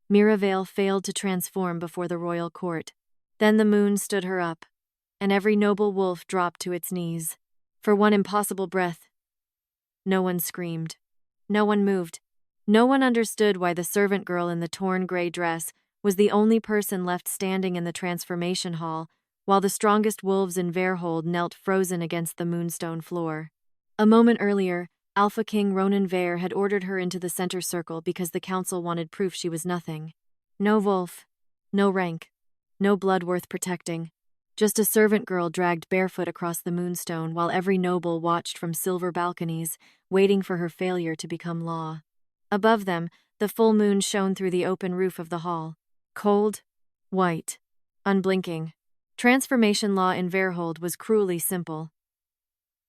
Mira Vale failed to transform before the royal court. Then the moon stood her up, and every noble wolf dropped to its knees. For one impossible breath, no one screamed. No one moved. No one understood why the servant girl in the torn gray dress was the only person left standing in the transformation hall, while the strongest wolves in Veyrhold knelt frozen against the moonstone floor. A moment earlier, Alpha King Ronan Veyr had ordered her into the center circle because the council wanted proof she was nothing. No wolf, no rank, no blood worth protecting. Just a servant girl dragged barefoot across the moonstone while every noble watched from silver balconies, waiting for her failure to become law. Above them, the full moon shone through the open roof of the hall. Cold, white, unblinking. Transformation law in Veyrhold was cruelly simple.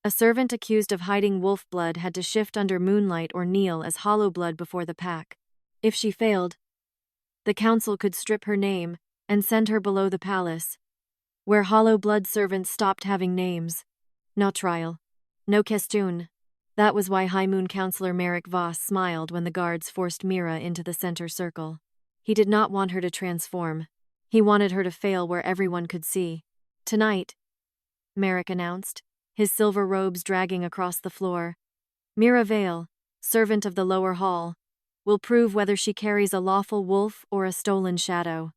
A servant accused of hiding wolf blood had to shift under moonlight or kneel as hollow blood before the pack. If she failed, the council could strip her name and send her below the palace, where hollow blood servants stopped having names. No trial. No question. That was why High Moon Counselor Merrick Voss smiled when the guards forced Mira into the center circle. He did not want her to transform. He wanted her to fail where everyone could see. Tonight, Merrick announced, his silver robes dragging across the floor, Mira Vale, servant of the lower hall, will prove whether she carries a lawful wolf or a stolen shadow.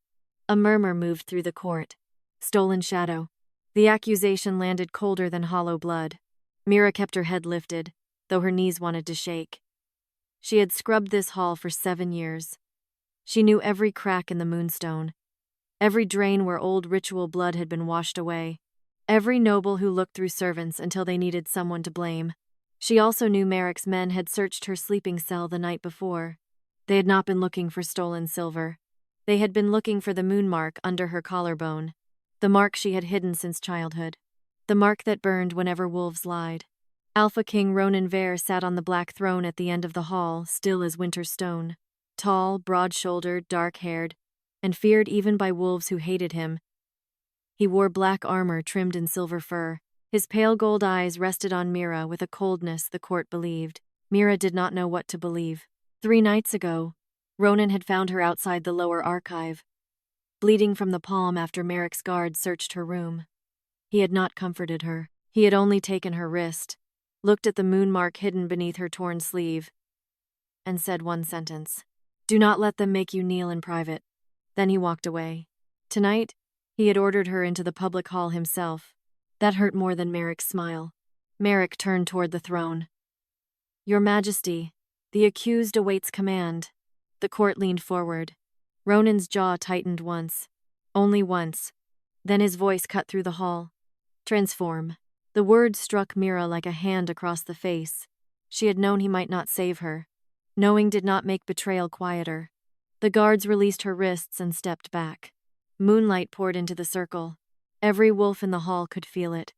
A murmur moved through the court. Stolen shadow. The accusation landed colder than hollow blood. Mira kept her head lifted, though her knees wanted to shake. She had scrubbed this hall for 7 years. She knew every crack in the moonstone, every drain where old ritual blood had been washed away, every noble who looked through servants until they needed someone to blame. She also knew Merrick's men had searched her sleeping cell the night before. They had not been looking for stolen silver. They had been looking for the moon mark under her collarbone, the mark she had hidden since childhood, the mark that burned whenever wolves lied. Alpha King Ronan Veyr sat on the black throne at the end of the hall, still as winter stone. Tall, broad-shouldered, dark-haired, and feared even by wolves who hated him. He wore black armor trimmed in silver fur. His pale gold eyes rested on Mira with a coldness the court believed. Mira did not know what to believe. 3 nights ago, Ronan had found her outside the lower archive, bleeding from the palm after Merrick's guards searched her room. He had not comforted her. He had only taken her wrist, looked at the moon mark hidden beneath her torn sleeve, and said one sentence. Do not let them make you kneel in private. Then he walked away. Tonight, he had ordered her into the public hall himself. That hurt more than Merrick's smile. Merrick turned toward the throne. Your Majesty, the accused awaits command. The court leaned forward. Ronan's jaw tightened once. Only once. Then his voice cut through the hall. Transform. The word struck Mira like a hand across the face. She had known he might not save her. Knowing did not make betrayal quieter. The guards released her wrists and stepped back. Moonlight poured into the circle. Every wolf in the hall could feel it.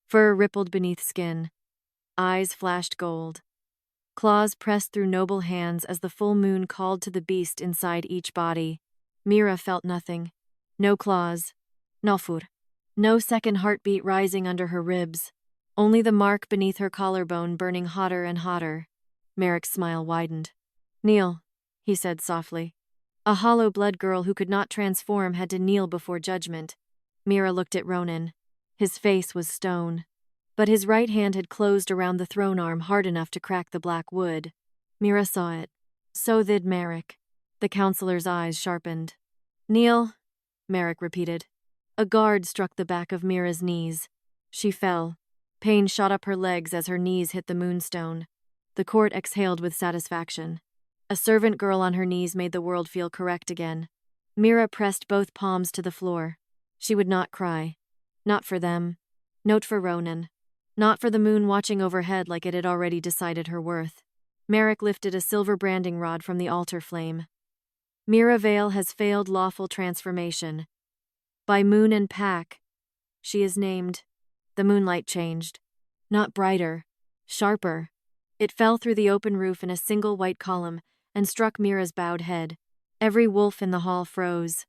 Fur rippled beneath skin. Eyes flashed gold. Claws pressed through noble hands as the full moon called to the beast inside each body. Mira felt nothing. No claws. No food. No second heartbeat rising under her ribs. Only the mark beneath her collarbone burning hotter and hotter. Merrick's smile widened. Kneel, he said softly. A hollow blood girl who could not transform had to kneel before judgment. Mira looked at Ronan. His face was stone, but his right hand had closed around the throne arm hard enough to crack the black wood. Mira saw it. So did Merrick. The counselor's eyes sharpened. Kneel, Merrick repeated. A guard struck the back of Mira's knees. She fell. Pain shot up her legs as her knees hit the moonstone. The court exhaled with satisfaction. A servant girl on her knees made the world feel correct again. Mira pressed both palms to the floor. She would not cry. Not for them. Not for Ronan. Not for the moon watching overhead like it had already decided her worth. Merrick lifted a silver branding rod from the altar flame. Mira Vale has failed lawful transformation. By moon and pack, she is named. The moonlight changed. Not brighter, sharper. It fell through the open roof in a single white column and struck Mira's bowed head. Every wolf in the hall froze.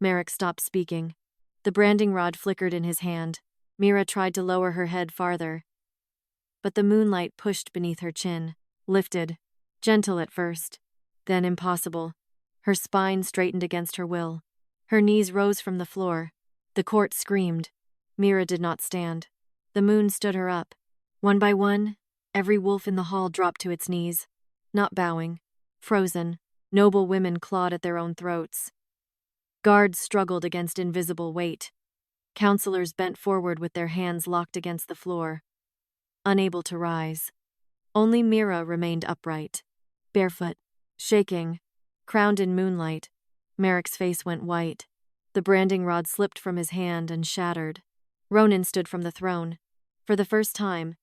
Merrick stopped speaking. The branding rod flickered in his hand. Mira tried to lower her head farther, but the moonlight pushed beneath her chin, lifted, gentle at first, then impossible. Her spine straightened against her will. Her knees rose from the floor. The court screamed. Mira did not stand. The moon stood her up. One by one, every wolf in the hall dropped to its knees. Not bowing. Frozen. Noble women clawed at their own throats. Guards struggled against invisible weight. Counselors bent forward with their hands locked against the floor, unable to rise. Only Mira remained upright, barefoot, shaking, crowned in moonlight. Merrick's face went white. The branding rod slipped from his hand and shattered. Ronan stood from the throne. For the first time,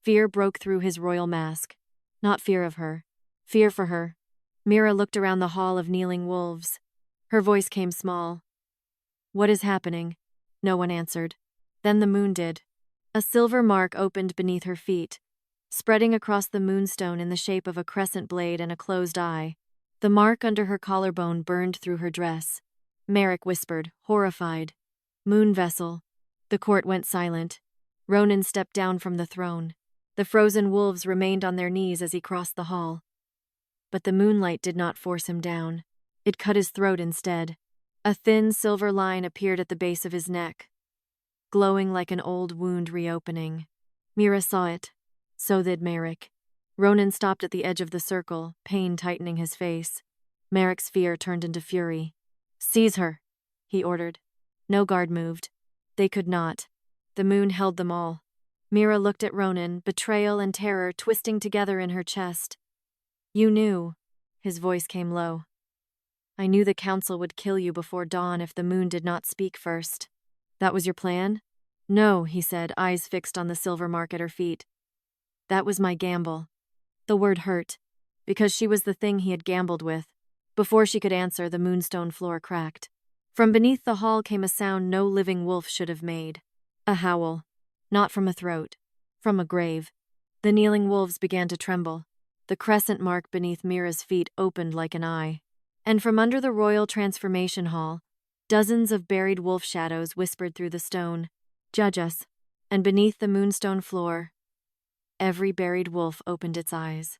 fear broke through his royal mask. Not fear of her. Fear for her. Mira looked around the hall of kneeling wolves. Her voice came small. "What is happening?" No one answered. Then the moon did. A silver mark opened beneath her feet, spreading across the moonstone in the shape of a crescent blade and a closed eye. The mark under her collarbone burned through her dress. Merrick whispered, horrified, "Moon vessel." The court went silent. Ronan stepped down from the throne. The frozen wolves remained on their knees as he crossed the hall. But the moonlight did not force him down. It cut his throat instead. A thin silver line appeared at the base of his neck, glowing like an old wound reopening. Mira saw it. So did Merrick. Ronan stopped at the edge of the circle, pain tightening his face. Merrick's fear turned into fury. "Seize her," he ordered. No guard moved. They could not. The moon held them all. Mira looked at Ronan, betrayal and terror twisting together in her chest. "You knew." His voice came low. "I knew the council would kill you before dawn if the moon did not speak first. That was your plan?" "No," he said, eyes fixed on the silver mark at her feet. "That was my gamble." The word hurt, because she was the thing he had gambled with. Before she could answer, the moonstone floor cracked. From beneath the hall came a sound no living wolf should have made. A howl. Not from a throat. From a grave. The kneeling wolves began to tremble. The crescent mark beneath Mira's feet opened like an eye. And from under the royal transformation hall, dozens of buried wolf shadows whispered through the stone, "Judge us." And beneath the moonstone floor, every buried wolf opened its eyes.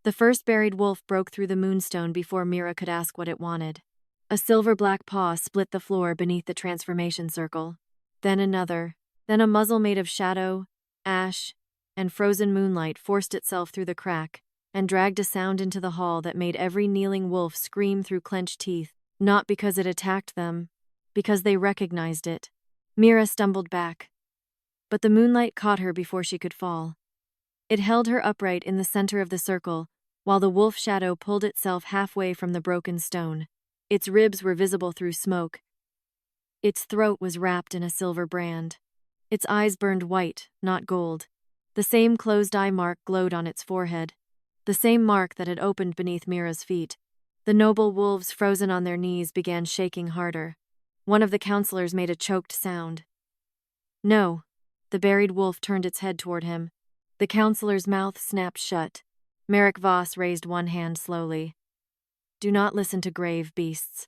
The first buried wolf broke through the moonstone before Mira could ask what it wanted. A silver-black paw split the floor beneath the transformation circle. Then another. Then a muzzle made of shadow, ash, and frozen moonlight forced itself through the crack and dragged a sound into the hall that made every kneeling wolf scream through clenched teeth, not because it attacked them, because they recognized it. Mira stumbled back, but the moonlight caught her before she could fall. It held her upright in the center of the circle, while the wolf shadow pulled itself halfway from the broken stone. Its ribs were visible through smoke. Its throat was wrapped in a silver brand. Its eyes burned white, not gold. The same closed eye mark glowed on its forehead. The same mark that had opened beneath Mira's feet. The noble wolves frozen on their knees began shaking harder. One of the counselors made a choked sound. "No." The buried wolf turned its head toward him. The counselor's mouth snapped shut. Merrick Voss raised one hand slowly. "Do not listen to grave beasts."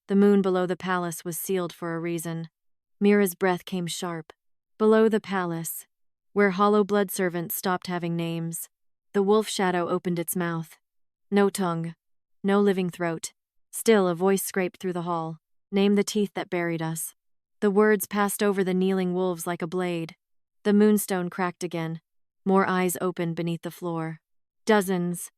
The moon below the palace was sealed for a reason. Mira's breath came sharp. Below the palace, where hollow blood servants stopped having names, the wolf shadow opened its mouth. No tongue. No living throat. Still, a voice scraped through the hall. "Name the teeth that buried us." The words passed over the kneeling wolves like a blade. The moonstone cracked again. More eyes opened beneath the floor. Dozens.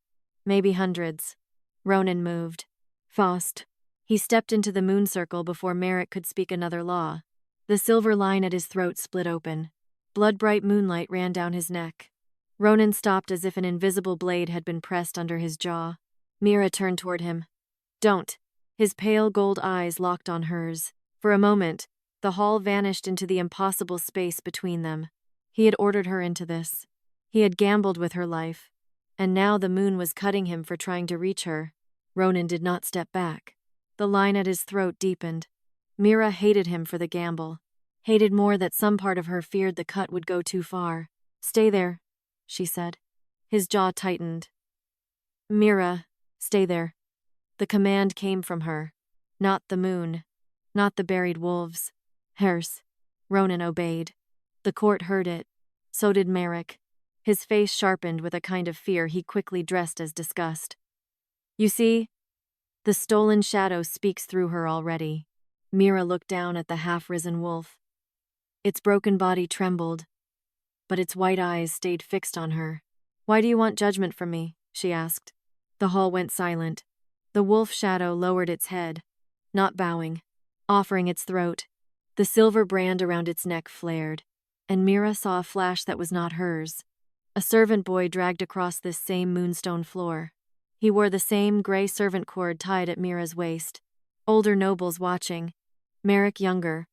Maybe hundreds. Ronan moved. Faust. He stepped into the moon circle before Merrick could speak another law. The silver line at his throat split open. Blood-bright moonlight ran down his neck. Ronan stopped as if an invisible blade had been pressed under his jaw. Mira turned toward him. "Don't." His pale gold eyes locked on hers. For a moment, the hall vanished into the impossible space between them. He had ordered her into this. He had gambled with her life. And now the moon was cutting him for trying to reach her. Ronan did not step back. The line at his throat deepened. Mira hated him for the gamble. Hated more that some part of her feared the cut would go too far. "Stay there," she said. His jaw tightened. "Mira, stay there." The command came from her. Not the moon. Not the buried wolves. Hers. Ronan obeyed. The court heard it. So did Merrick. His face sharpened with a kind of fear he quickly dressed as disgust. "You see?" The stolen shadow speaks through her already. Mira looked down at the half-risen wolf. Its broken body trembled, but its white eyes stayed fixed on her. "Why do you want judgment from me?" she asked. The hall went silent. The wolf shadow lowered its head, not bowing, offering its throat. The silver brand around its neck flared, and Mira saw a flash that was not hers. A servant boy dragged across this same moonstone floor. He wore the same gray servant cord tied at Mira's waist. Older nobles watching, Merrick younger,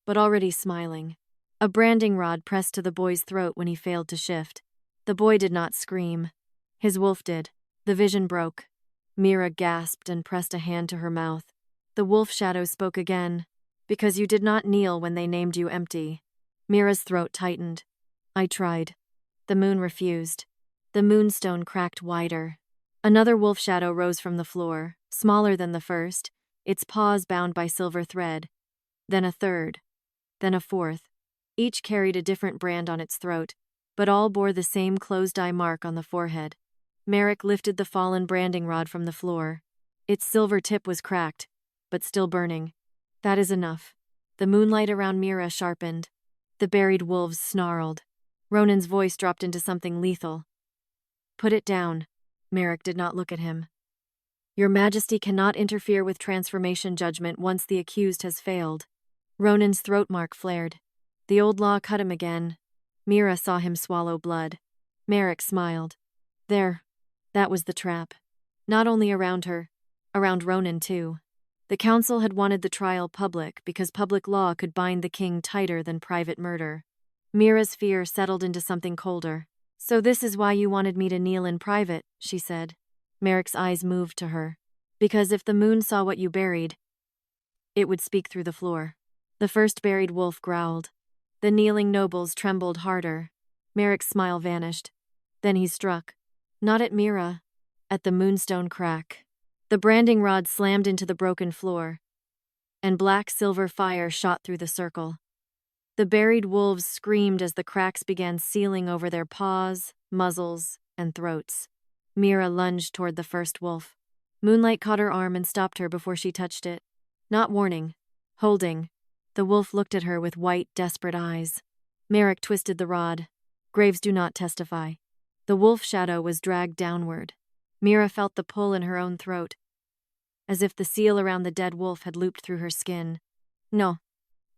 but already smiling. A branding rod pressed to the boy's throat when he failed to shift. The boy did not scream. His wolf did. The vision broke. Mira gasped and pressed a hand to her mouth. The wolf shadow spoke again. "Because you did not kneel when they named you empty." Mira's throat tightened. "I tried." The moon refused. The moonstone cracked wider. Another wolf shadow rose from the floor, smaller than the first, its paws bound by silver thread. Then a third. Then a fourth. Each carried a different brand on its throat, but all bore the same closed-eye mark on the forehead. Merrick lifted the fallen branding rod from the floor. Its silver tip was cracked, but still burning. "That is enough." The moonlight around Mira sharpened. The buried wolves snarled. Ronan's voice dropped into something lethal. "Put it down." Merrick did not look at him. "Your Majesty cannot interfere with transformation judgment once the accused has failed." Ronan's throat mark flared. The old law cut him again. Mira saw him swallow blood. Merrick smiled. That was the trap. Not only around her, around Ronan too. The council had wanted the trial public because public law could bind the king tighter than private murder. Mira's fear settled into something colder. "So this is why you wanted me to kneel in private," she said. Merrick's eyes moved to her. "Because if the moon saw what you buried, it would speak through the floor." The first buried wolf growled. The kneeling nobles trembled harder. Merrick's smile vanished. Then he struck. Not at Mira, at the moonstone crack. The branding rod slammed into the broken floor, and black silver fire shot through the circle. The buried wolves screamed as the cracks began sealing over their paws, muzzles, and throats. Mira lunged toward the first wolf. Moonlight caught her arm and stopped her before she touched it. Not warning, holding. The wolf looked at her with white, desperate eyes. Merrick twisted the rod. "Graves do not testify." The wolf shadow was dragged downward. Mira felt the pull in her own throat, as if the seal around the dead wolf had looped through her skin. "No."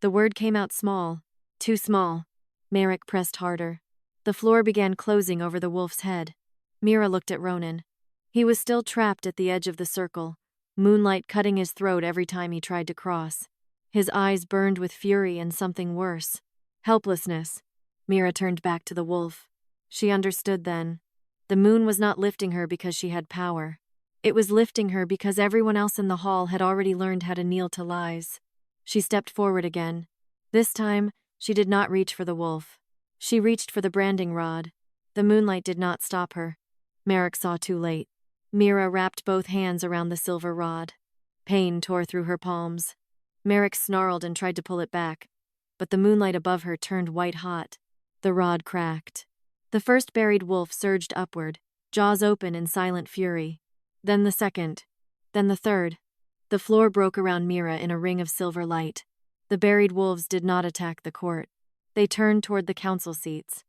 The word came out small. Too small. Merrick pressed harder. The floor began closing over the wolf's head. Mira looked at Ronan. He was still trapped at the edge of the circle, moonlight cutting his throat every time he tried to cross. His eyes burned with fury and something worse. Helplessness. Mira turned back to the wolf. She understood then. The moon was not lifting her because she had power. It was lifting her because everyone else in the hall had already learned how to kneel to lies. She stepped forward again. This time, she did not reach for the wolf. She reached for the branding rod. The moonlight did not stop her. Merrick saw too late. Mira wrapped both hands around the silver rod. Pain tore through her palms. Merrick snarled and tried to pull it back, but the moonlight above her turned white-hot. The rod cracked. The first buried wolf surged upward, jaws open in silent fury. Then the second. Then the third. The floor broke around Mira in a ring of silver light. The buried wolves did not attack the court. They turned toward the council seats.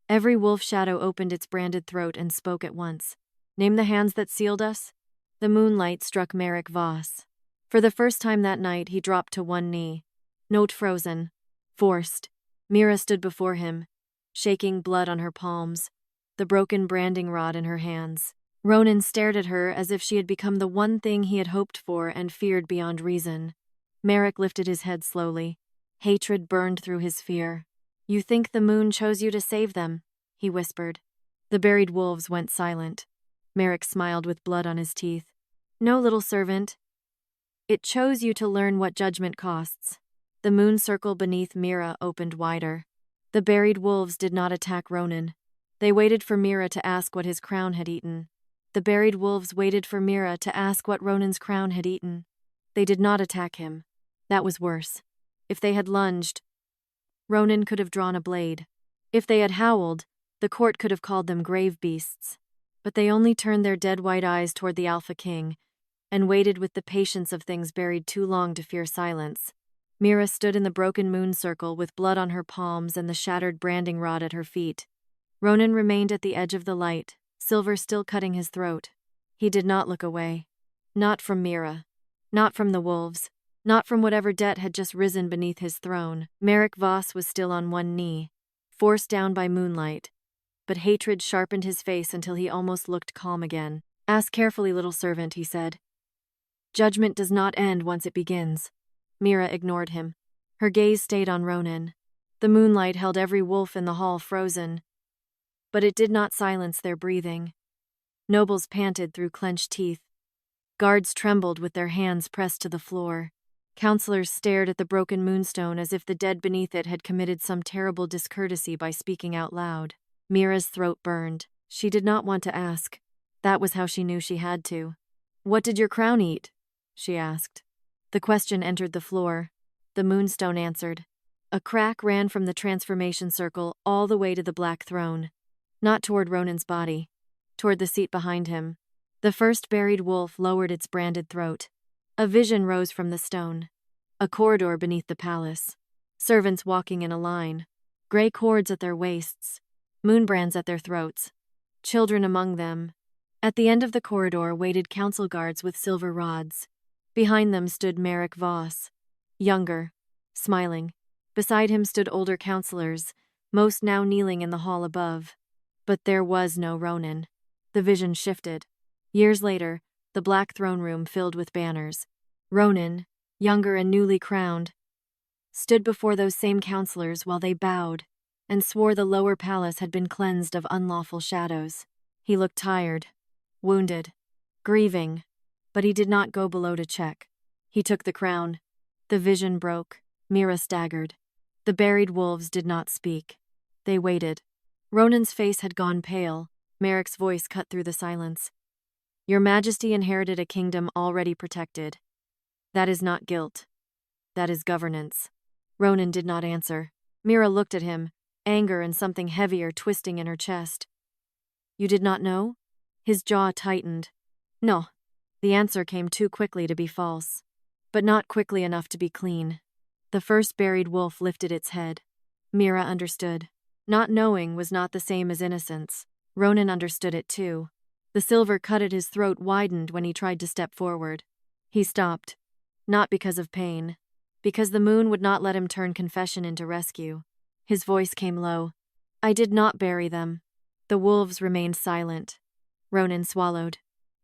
Every wolf shadow opened its branded throat and spoke at once. "Name the hands that sealed us." The moonlight struck Merrick Voss. For the first time that night, he dropped to one knee. Note frozen. Forced. Mira stood before him, shaking blood on her palms, the broken branding rod in her hands. Ronan stared at her as if she had become the one thing he had hoped for and feared beyond reason. Merrick lifted his head slowly. Hatred burned through his fear. "You think the moon chose you to save them," he whispered. The buried wolves went silent. Merrick smiled with blood on his teeth. "No, little servant. It chose you to learn what judgment costs." The moon circle beneath Mira opened wider. The buried wolves did not attack Ronan. They waited for Mira to ask what his crown had eaten. The buried wolves waited for Mira to ask what Ronan's crown had eaten. They did not attack him. That was worse. If they had lunged, Ronan could have drawn a blade. If they had howled, the court could have called them grave beasts. But they only turned their dead white eyes toward the Alpha King, and waited with the patience of things buried too long to fear silence. Mira stood in the broken moon circle with blood on her palms and the shattered branding rod at her feet. Ronan remained at the edge of the light, silver still cutting his throat. He did not look away. Not from Mira. Not from the wolves. Not from whatever debt had just risen beneath his throne. Merrick Voss was still on one knee, forced down by moonlight. But hatred sharpened his face until he almost looked calm again. "Ask carefully, little servant," he said. "Judgment does not end once it begins." Mira ignored him. Her gaze stayed on Ronan. The moonlight held every wolf in the hall frozen, but it did not silence their breathing. Nobles panted through clenched teeth. Guards trembled with their hands pressed to the floor. Counselors stared at the broken moonstone as if the dead beneath it had committed some terrible discourtesy by speaking out loud. Mira's throat burned. She did not want to ask. That was how she knew she had to. "What did your crown eat?" she asked. The question entered the floor. The moonstone answered. A crack ran from the transformation circle all the way to the black throne. Not toward Ronan's body. Toward the seat behind him. The first buried wolf lowered its branded throat. A vision rose from the stone. A corridor beneath the palace. Servants walking in a line. Gray cords at their waists. Moonbrands at their throats. Children among them. At the end of the corridor waited council guards with silver rods. Behind them stood Merrick Voss. Younger. Smiling. Beside him stood older counselors, most now kneeling in the hall above. But there was no Ronan. The vision shifted. Years later, the black throne room filled with banners. Ronan, younger and newly crowned, stood before those same counselors while they bowed and swore the lower palace had been cleansed of unlawful shadows. He looked tired, wounded, grieving, but he did not go below to check. He took the crown. The vision broke. Mira staggered. The buried wolves did not speak. They waited. Ronan's face had gone pale. Merrick's voice cut through the silence. "Your Majesty inherited a kingdom already protected. That is not guilt. That is governance." Ronan did not answer. Mira looked at him, anger and something heavier twisting in her chest. "You did not know?" His jaw tightened. "No." The answer came too quickly to be false, but not quickly enough to be clean. The first buried wolf lifted its head. Mira understood. Not knowing was not the same as innocence. Ronan understood it too. The silver cut at his throat widened when he tried to step forward. He stopped. Not because of pain. Because the moon would not let him turn confession into rescue. His voice came low. "I did not bury them." The wolves remained silent. Ronan swallowed.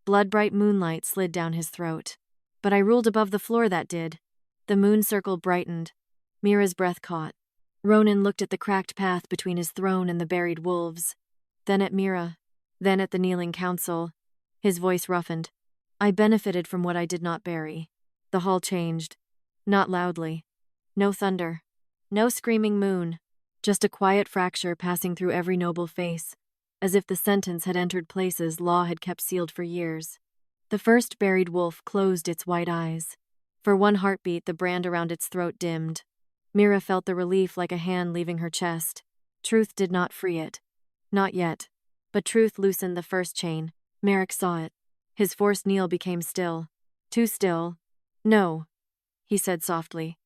Blood-bright moonlight slid down his throat. "But I ruled above the floor that did." The moon circle brightened. Mira's breath caught. Ronan looked at the cracked path between his throne and the buried wolves. Then at Mira. Then at the kneeling council. His voice roughened. "I benefited from what I did not bury." The hall changed. Not loudly. No thunder. No screaming moon. Just a quiet fracture passing through every noble face, as if the sentence had entered places law had kept sealed for years. The first buried wolf closed its white eyes. For one heartbeat, the brand around its throat dimmed. Mira felt the relief like a hand leaving her chest. Truth did not free it. Not yet. But truth loosened the first chain. Merrick saw it. His forced kneel became still. Too still. "No," he said softly.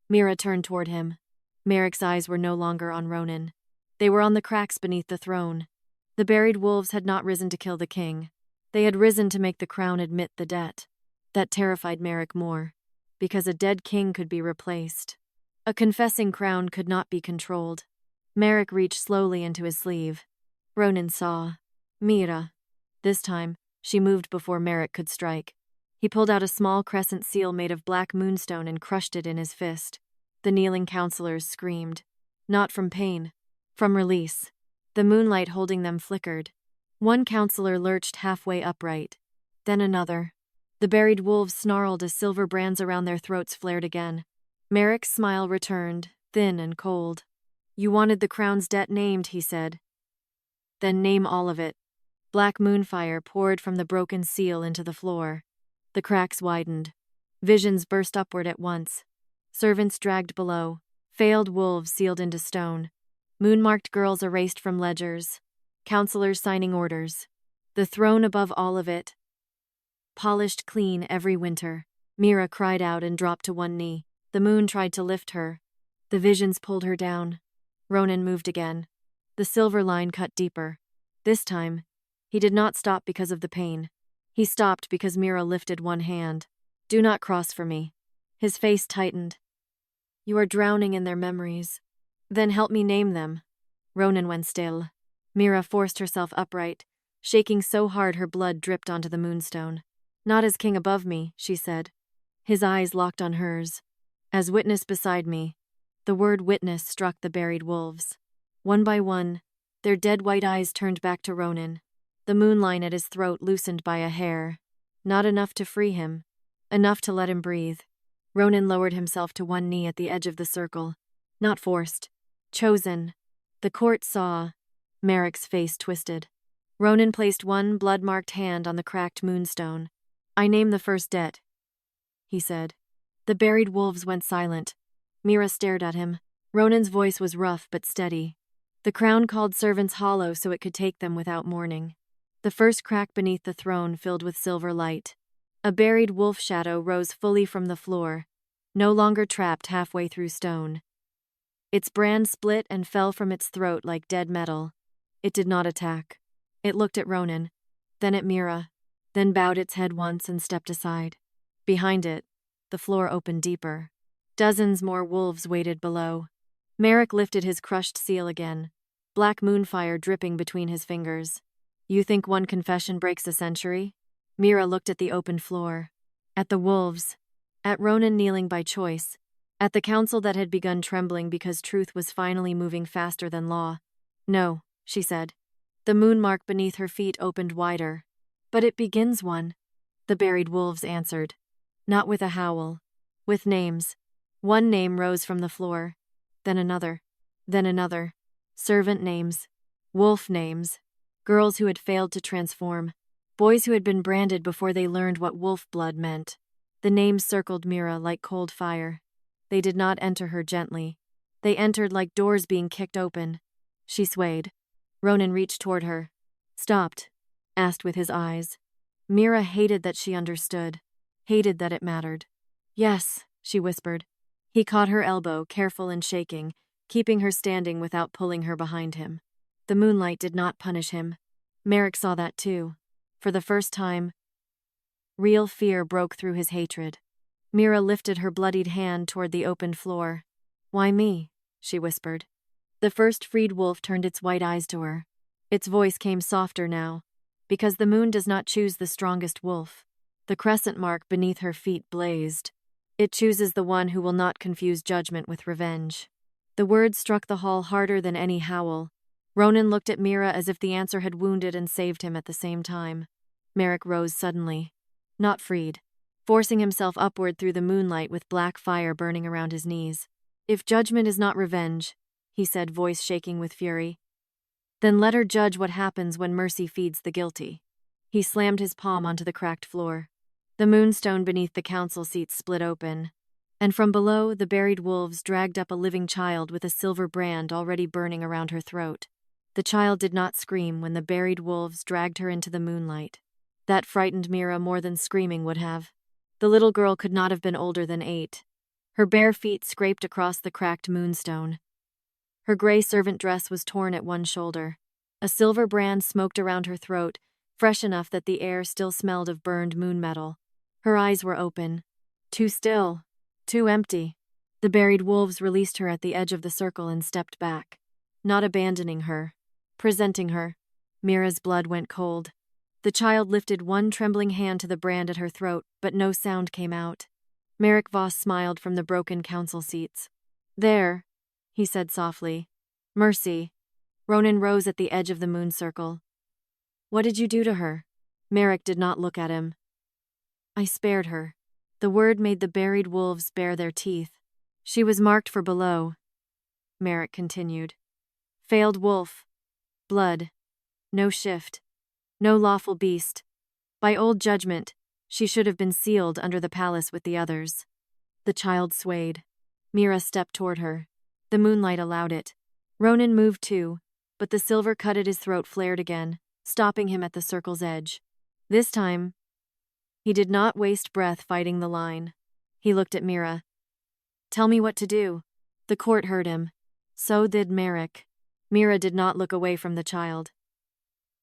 Mira turned toward him. Merrick's eyes were no longer on Ronan. They were on the cracks beneath the throne. The buried wolves had not risen to kill the king. They had risen to make the crown admit the debt. That terrified Merrick more. Because a dead king could be replaced. A confessing crown could not be controlled. Merrick reached slowly into his sleeve. Ronan saw. Mira. This time, she moved before Merrick could strike. He pulled out a small crescent seal made of black moonstone and crushed it in his fist. The kneeling counselors screamed. Not from pain. From release. The moonlight holding them flickered. One counselor lurched halfway upright. Then another. The buried wolves snarled as silver brands around their throats flared again. Merrick's smile returned, thin and cold. "You wanted the crown's debt named," he said. "Then name all of it." Black moonfire poured from the broken seal into the floor. The cracks widened. Visions burst upward at once. Servants dragged below. Failed wolves sealed into stone. Moon-marked girls erased from ledgers. Counselors signing orders. The throne above all of it. polished clean every winter. Mira cried out and dropped to one knee. The moon tried to lift her. The visions pulled her down. Ronan moved again. The silver line cut deeper. This time, he did not stop because of the pain. He stopped because Mira lifted one hand. "Do not cross for me." His face tightened. "You are drowning in their memories." "Then help me name them." Ronan went still. Mira forced herself upright, shaking so hard her blood dripped onto the moonstone. "Not as king above me," she said. His eyes locked on hers. "As witness beside me." The word witness struck the buried wolves. One by one, their dead white eyes turned back to Ronan. The moonline at his throat loosened by a hair. Not enough to free him. Enough to let him breathe. Ronan lowered himself to one knee at the edge of the circle. Not forced. Chosen. The court saw. Merrick's face twisted. Ronan placed one blood-marked hand on the cracked moonstone. "I name the first debt," he said. The buried wolves went silent. Mira stared at him. Ronan's voice was rough but steady. The crown called servants hollow so it could take them without mourning. The first crack beneath the throne filled with silver light. A buried wolf shadow rose fully from the floor, no longer trapped halfway through stone. Its brand split and fell from its throat like dead metal. It did not attack. It looked at Ronan, then at Mira, then bowed its head once and stepped aside. Behind it, the floor opened deeper. Dozens more wolves waited below. Merrick lifted his crushed seal again, black moonfire dripping between his fingers. "You think one confession breaks a century?" Mira looked at the open floor, at the wolves, at Ronan kneeling by choice, at the council that had begun trembling because truth was finally moving faster than law. "No," she said. The moon mark beneath her feet opened wider. "But it begins one," the buried wolves answered. Not with a howl, with names. One name rose from the floor, then another, then another. Servant names, wolf names, girls who had failed to transform, boys who had been branded before they learned what wolf blood meant. The names circled Mira like cold fire. They did not enter her gently. They entered like doors being kicked open. She swayed. Ronan reached toward her. "Stopped?" asked with his eyes. Mira hated that she understood, hated that it mattered. "Yes," she whispered. He caught her elbow, careful and shaking, keeping her standing without pulling her behind him. The moonlight did not punish him. Merrick saw that too. For the first time, real fear broke through his hatred. Mira lifted her bloodied hand toward the opened floor. "Why me?" she whispered. The first freed wolf turned its white eyes to her. Its voice came softer now. "Because the moon does not choose the strongest wolf." The crescent mark beneath her feet blazed. "It chooses the one who will not confuse judgment with revenge." The words struck the hall harder than any howl. Ronan looked at Mira as if the answer had wounded and saved him at the same time. Merrick rose suddenly. Not freed. Forcing himself upward through the moonlight with black fire burning around his knees. "If judgment is not revenge," he said, voice shaking with fury, "then let her judge what happens when mercy feeds the guilty." He slammed his palm onto the cracked floor. The moonstone beneath the council seats split open, and from below the buried wolves dragged up a living child with a silver brand already burning around her throat. The child did not scream when the buried wolves dragged her into the moonlight. That frightened Mira more than screaming would have. The little girl could not have been older than 8. Her bare feet scraped across the cracked moonstone. Her gray servant dress was torn at one shoulder. A silver brand smoked around her throat, fresh enough that the air still smelled of burned moon metal. Her eyes were open. Too still. Too empty. The buried wolves released her at the edge of the circle and stepped back. Not abandoning her. Presenting her. Mira's blood went cold. The child lifted one trembling hand to the brand at her throat, but no sound came out. Merrick Voss smiled from the broken council seats. "There," he said softly. "Mercy." Ronan rose at the edge of the moon circle. "What did you do to her?" Merrick did not look at him. "I spared her." The word made the buried wolves bare their teeth. "She was marked for below," Merrick continued. "Failed wolf. Blood. No shift. No lawful beast. By old judgment, she should have been sealed under the palace with the others." The child swayed. Mira stepped toward her. The moonlight allowed it. Ronan moved too, but the silver cut at his throat flared again, stopping him at the circle's edge. This time, He did not waste breath fighting the line. He looked at Mira. "Tell me what to do." The court heard him. So did Merrick. Mira did not look away from the child.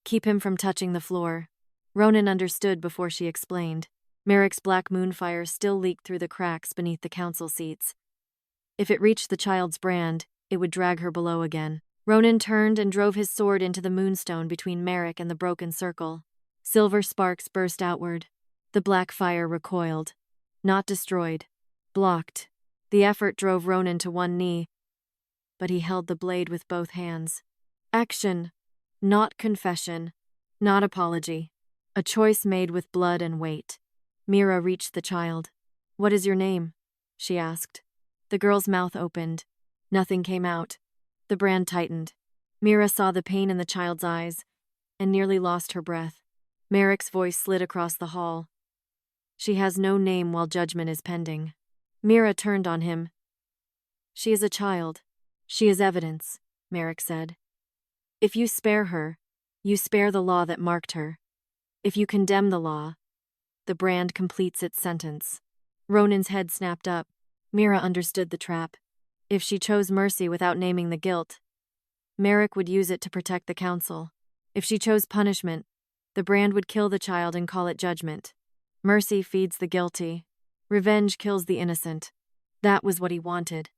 "Keep him from touching the floor." Ronan understood before she explained. Merrick's black moonfire still leaked through the cracks beneath the council seats. If it reached the child's brand, it would drag her below again. Ronan turned and drove his sword into the moonstone between Merrick and the broken circle. Silver sparks burst outward. The black fire recoiled. Not destroyed. Blocked. The effort drove Ronan to one knee, but he held the blade with both hands. Action. Not confession. Not apology. A choice made with blood and weight. Mira reached the child. "What is your name?" she asked. The girl's mouth opened. Nothing came out. The brand tightened. Mira saw the pain in the child's eyes and nearly lost her breath. Merrick's voice slid across the hall. "She has no name while judgment is pending." Mira turned on him. "She is a child. She is evidence," Merrick said. "If you spare her, you spare the law that marked her. If you condemn the law, the brand completes its sentence." Ronan's head snapped up. Mira understood the trap. If she chose mercy without naming the guilt, Merrick would use it to protect the council. If she chose punishment, the brand would kill the child and call it judgment. Mercy feeds the guilty. Revenge kills the innocent. That was what he wanted.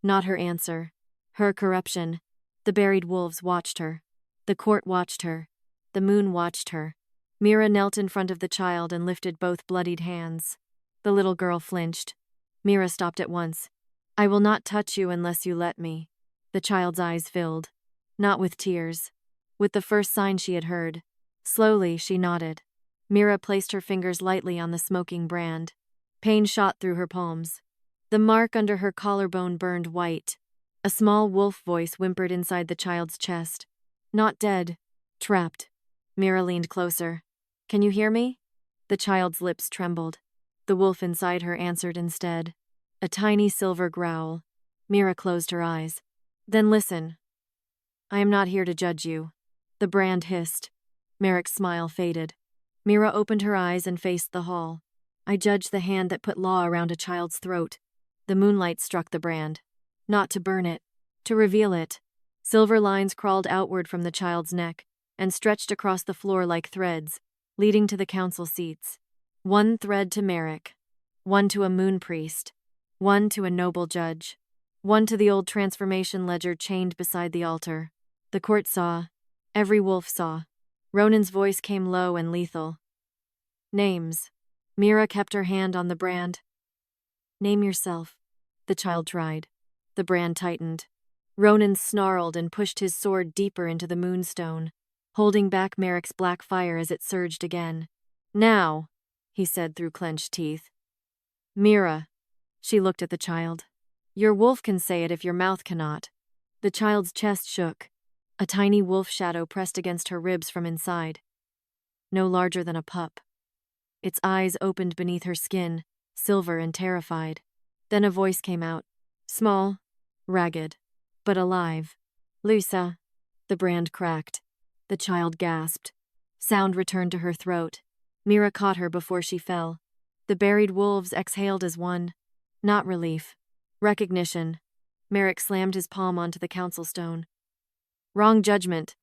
Not her answer. Her corruption. The buried wolves watched her. The court watched her. The moon watched her. Mira knelt in front of the child and lifted both bloodied hands. The little girl flinched. Mira stopped at once. "I will not touch you unless you let me." The child's eyes filled. Not with tears. With the first sign she had heard. Slowly, she nodded. Mira placed her fingers lightly on the smoking brand. Pain shot through her palms. The mark under her collarbone burned white. A small wolf voice whimpered inside the child's chest. "Not dead. Trapped." Mira leaned closer. "Can you hear me?" The child's lips trembled. The wolf inside her answered instead. A tiny silver growl. Mira closed her eyes. "Then listen. I am not here to judge you." The brand hissed. Merrick's smile faded. Mira opened her eyes and faced the hall. "I judge the hand that put law around a child's throat." The moonlight struck the brand. Not to burn it, to reveal it. Silver lines crawled outward from the child's neck and stretched across the floor like threads, leading to the council seats. One thread to Merrick, one to a moon priest, one to a noble judge, one to the old transformation ledger chained beside the altar. The court saw. Every wolf saw. Ronan's voice came low and lethal. "Names." Mira kept her hand on the brand. "Name yourself." The child tried. The brand tightened. Ronan snarled and pushed his sword deeper into the moonstone, holding back Merrick's black fire as it surged again. "Now," he said through clenched teeth. "Mira." She looked at the child. "Your wolf can say it if your mouth cannot." The child's chest shook. A tiny wolf shadow pressed against her ribs from inside. No larger than a pup. Its eyes opened beneath her skin, silver and terrified. Then a voice came out. Small, ragged, but alive. "Lusa." The brand cracked. The child gasped. Sound returned to her throat. Mira caught her before she fell. The buried wolves exhaled as one. Not relief. Recognition. Merrick slammed his palm onto the council stone. "Wrong judgment."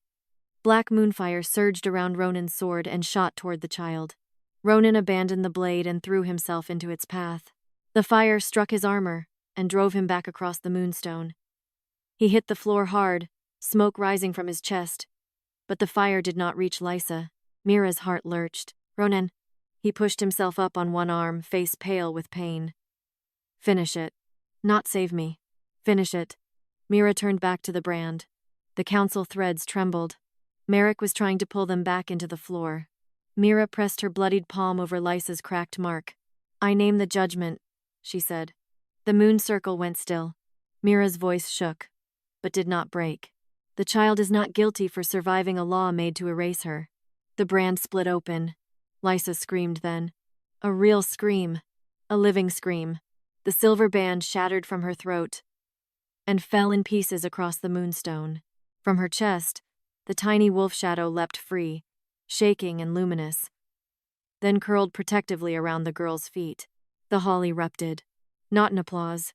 Black moonfire surged around Ronan's sword and shot toward the child. Ronan abandoned the blade and threw himself into its path. The fire struck his armor and drove him back across the moonstone. He hit the floor hard, smoke rising from his chest. But the fire did not reach Lysa. Mira's heart lurched. "Ronan." He pushed himself up on one arm, face pale with pain. "Finish it. Not save me. Finish it." Mira turned back to the brand. The council threads trembled. Merrick was trying to pull them back into the floor. Mira pressed her bloodied palm over Lysa's cracked mark. "I name the judgment," she said. The moon circle went still. Mira's voice shook, but did not break. "The child is not guilty for surviving a law made to erase her." The brand split open. Lysa screamed then. A real scream. A living scream. The silver band shattered from her throat and fell in pieces across the moonstone. From her chest, the tiny wolf shadow leapt free, shaking and luminous. then curled protectively around the girl's feet. The hall erupted. Not in applause.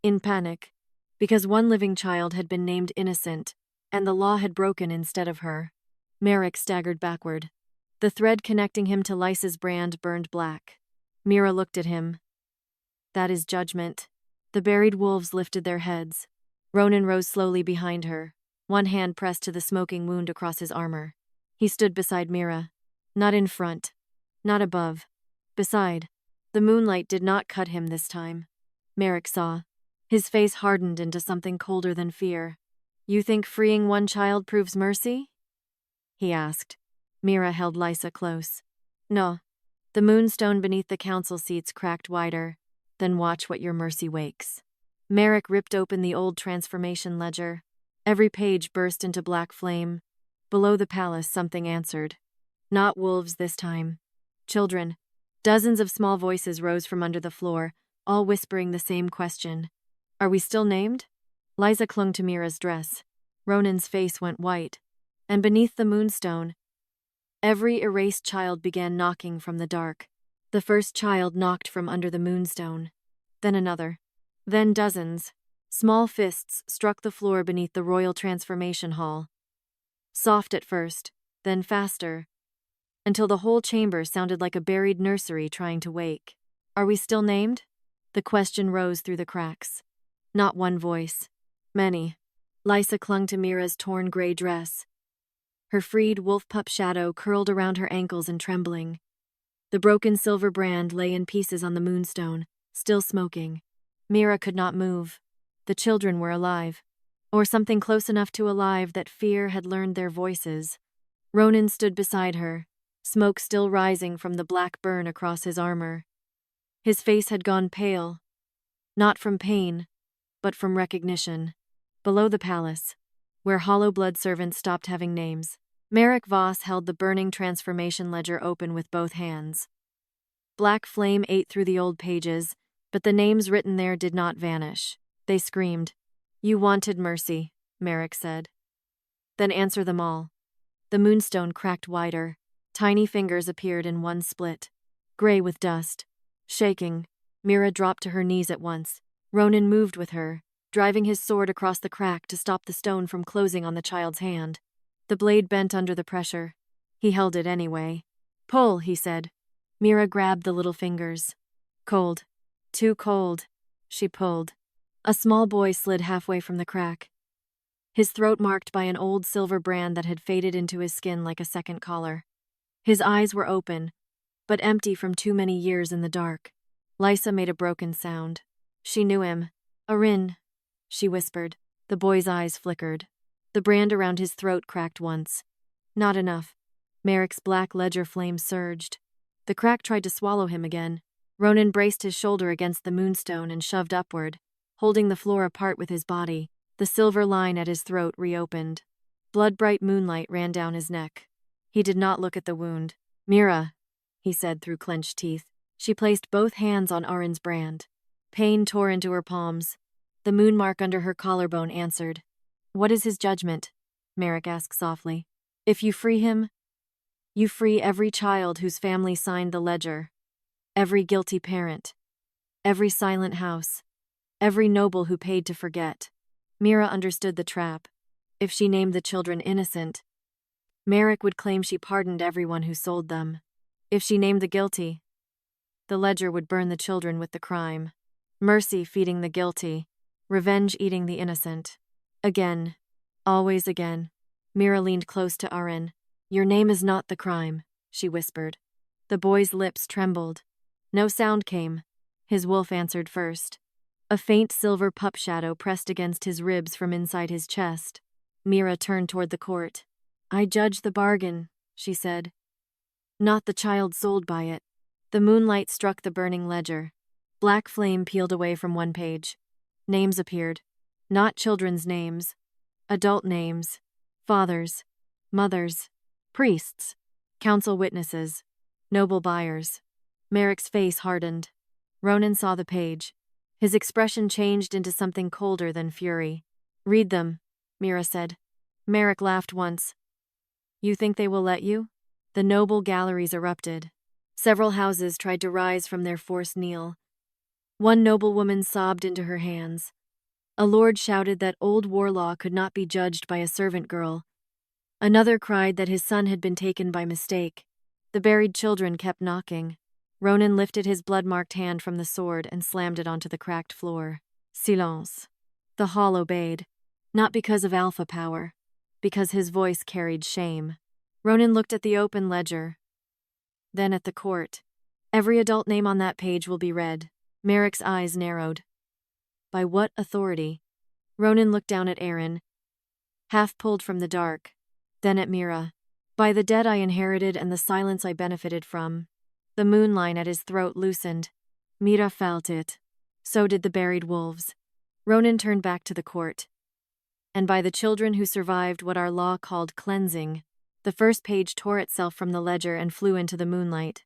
In panic. Because one living child had been named innocent, and the law had broken instead of her. Merrick staggered backward. The thread connecting him to Lysa's brand burned black. Mira looked at him. That is judgment. The buried wolves lifted their heads. Ronan rose slowly behind her, one hand pressed to the smoking wound across his armor. He stood beside Mira. Not in front. Not above. Beside. The moonlight did not cut him this time. Merrick saw. His face hardened into something colder than fear. You think freeing one child proves mercy? He asked. Mira held Lysa close. No. The moonstone beneath the council seats cracked wider. Then watch what your mercy wakes. Merrick ripped open the old transformation ledger. Every page burst into black flame. Below the palace, something answered. Not wolves this time. Children. Dozens of small voices rose from under the floor, all whispering the same question. Are we still named? Lysa clung to Mira's dress. Ronan's face went white. And beneath the moonstone, every erased child began knocking from the dark. The first child knocked from under the moonstone. Then another. Then dozens. Small fists struck the floor beneath the royal transformation hall. Soft at first, then faster, until the whole chamber sounded like a buried nursery trying to wake. Are we still named? The question rose through the cracks. Not one voice. Many. Lysa clung to Mira's torn gray dress. Her freed wolf-pup shadow curled around her ankles and trembling. The broken silver brand lay in pieces on the moonstone, still smoking. Mira could not move. The children were alive. Or something close enough to alive that fear had learned their voices. Ronan stood beside her, smoke still rising from the black burn across his armor. His face had gone pale. Not from pain, but from recognition. Below the palace, where hollow blood servants stopped having names, Merrick Voss held the burning transformation ledger open with both hands. Black flame ate through the old pages, but the names written there did not vanish. They screamed. You wanted mercy, Merrick said. Then answer them all. The moonstone cracked wider. Tiny fingers appeared in one split. Gray with dust. Shaking, Mira dropped to her knees at once. Ronan moved with her, driving his sword across the crack to stop the stone from closing on the child's hand. The blade bent under the pressure. He held it anyway. Pull, he said. Mira grabbed the little fingers. Cold. Too cold. She pulled. A small boy slid halfway from the crack. His throat marked by an old silver brand that had faded into his skin like a second collar. His eyes were open, but empty from too many years in the dark. Lysa made a broken sound. She knew him. Arin, she whispered. The boy's eyes flickered. The brand around his throat cracked once. Not enough. Merrick's black ledger flame surged. The crack tried to swallow him again. Ronan braced his shoulder against the moonstone and shoved upward, holding the floor apart with his body. The silver line at his throat reopened. Blood-bright moonlight ran down his neck. He did not look at the wound. Mira, he said through clenched teeth. She placed both hands on Arin's brand. Pain tore into her palms. The moon mark under her collarbone answered. What is his judgment? Merrick asked softly. If you free him, you free every child whose family signed the ledger. Every guilty parent. Every silent house. Every noble who paid to forget. Mira understood the trap. If she named the children innocent, Merrick would claim she pardoned everyone who sold them. If she named the guilty, the ledger would burn the children with the crime. Mercy feeding the guilty. Revenge eating the innocent. Again. Always again. Mira leaned close to Arin. Your name is not the crime, she whispered. The boy's lips trembled. No sound came. His wolf answered first. A faint silver pup shadow pressed against his ribs from inside his chest. Mira turned toward the court. I judge the bargain, she said. Not the child sold by it. The moonlight struck the burning ledger. Black flame peeled away from one page. Names appeared. Not children's names. Adult names. Fathers. Mothers. Priests. Council witnesses. Noble buyers. Merrick's face hardened. Ronan saw the page. His expression changed into something colder than fury. Read them, Mira said. Merrick laughed once. You think they will let you? The noble galleries erupted. Several houses tried to rise from their forced kneel. One noblewoman sobbed into her hands. A lord shouted that old war law could not be judged by a servant girl. Another cried that his son had been taken by mistake. The buried children kept knocking. Ronan lifted his blood-marked hand from the sword and slammed it onto the cracked floor. Silence. The hall obeyed, not because of alpha power, because his voice carried shame. Ronan looked at the open ledger, then at the court. Every adult name on that page will be read. Merrick's eyes narrowed. By what authority? Ronan looked down at Aaron, half pulled from the dark, then at Mira. By the dead I inherited and the silence I benefited from. The moonline at his throat loosened. Mira felt it. So did the buried wolves. Ronan turned back to the court. And by the children who survived what our law called cleansing. The first page tore itself from the ledger and flew into the moonlight.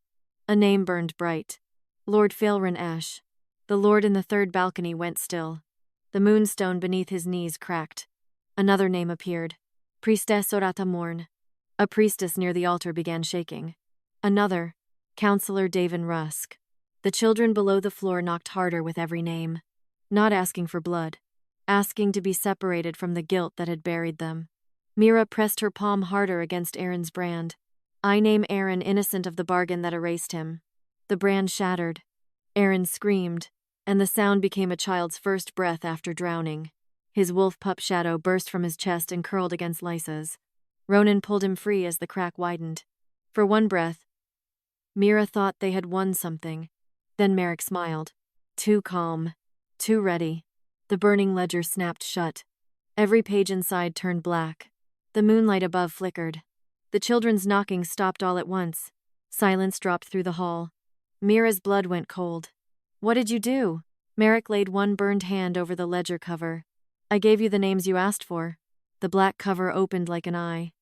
A name burned bright. Lord Veyrhold Ash. The lord in the third balcony went still. The moonstone beneath his knees cracked. Another name appeared. Priestess Orata Morn. A priestess near the altar began shaking. Another. Counselor Davin Rusk. The children below the floor knocked harder with every name. Not asking for blood. Asking to be separated from the guilt that had buried them. Mira pressed her palm harder against Aaron's brand. I name Aaron innocent of the bargain that erased him. The brand shattered. Aaron screamed, and the sound became a child's first breath after drowning. His wolf pup shadow burst from his chest and curled against Lysa's. Ronan pulled him free as the crack widened. For one breath, Mira thought they had won something. Then Merrick smiled. Too calm. Too ready. The burning ledger snapped shut. Every page inside turned black. The moonlight above flickered. The children's knocking stopped all at once. Silence dropped through the hall. Mira's blood went cold. What did you do? Merrick laid one burned hand over the ledger cover. I gave you the names you asked for. The black cover opened like an eye.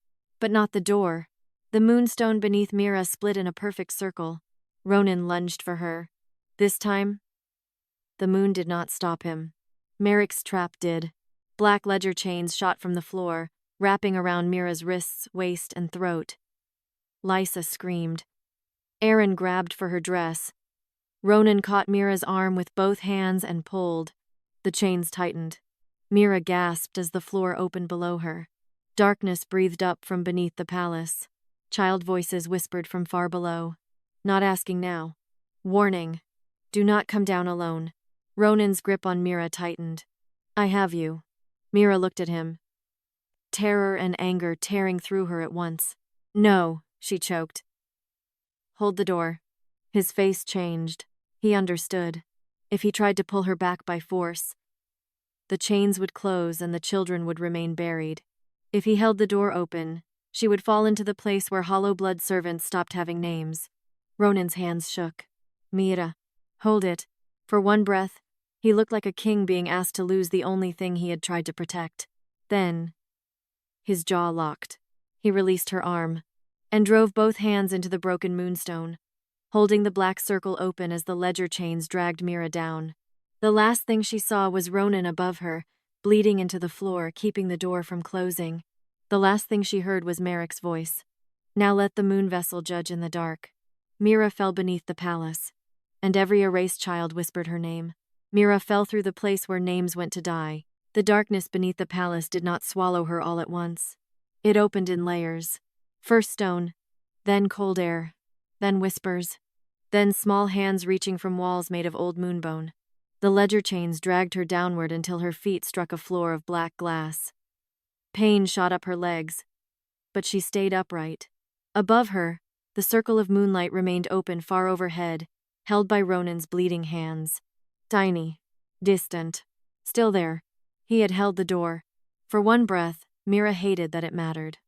But not the door. The moonstone beneath Mira split in a perfect circle. Ronan lunged for her. This time, the moon did not stop him. Merrick's trap did. Black ledger chains shot from the floor, wrapping around Mira's wrists, waist, and throat. Lysa screamed. Aaron grabbed for her dress. Ronan caught Mira's arm with both hands and pulled. The chains tightened. Mira gasped as the floor opened below her. Darkness breathed up from beneath the palace. Child voices whispered from far below. Not asking now. Warning. Do not come down alone. Ronan's grip on Mira tightened. I have you. Mira looked at him. Terror and anger tearing through her at once. No, she choked. Hold the door. His face changed. He understood. If he tried to pull her back by force, the chains would close and the children would remain buried. If he held the door open, she would fall into the place where hollow blood servants stopped having names. Ronan's hands shook. Mira. Hold it. For one breath, he looked like a king being asked to lose the only thing he had tried to protect. Then, his jaw locked. He released her arm and drove both hands into the broken moonstone, holding the black circle open as the ledger chains dragged Mira down. The last thing she saw was Ronan above her, bleeding into the floor, keeping the door from closing. The last thing she heard was Merrick's voice. Now let the moon vessel judge in the dark. Mira fell beneath the palace, and every erased child whispered her name. Mira fell through the place where names went to die. The darkness beneath the palace did not swallow her all at once. It opened in layers. First stone, then cold air, then whispers, then small hands reaching from walls made of old moonbone. The ledger chains dragged her downward until her feet struck a floor of black glass. Pain shot up her legs, but she stayed upright. Above her, the circle of moonlight remained open far overhead, held by Ronan's bleeding hands. Tiny, distant, still there. He had held the door. For one breath, Mira hated that it mattered.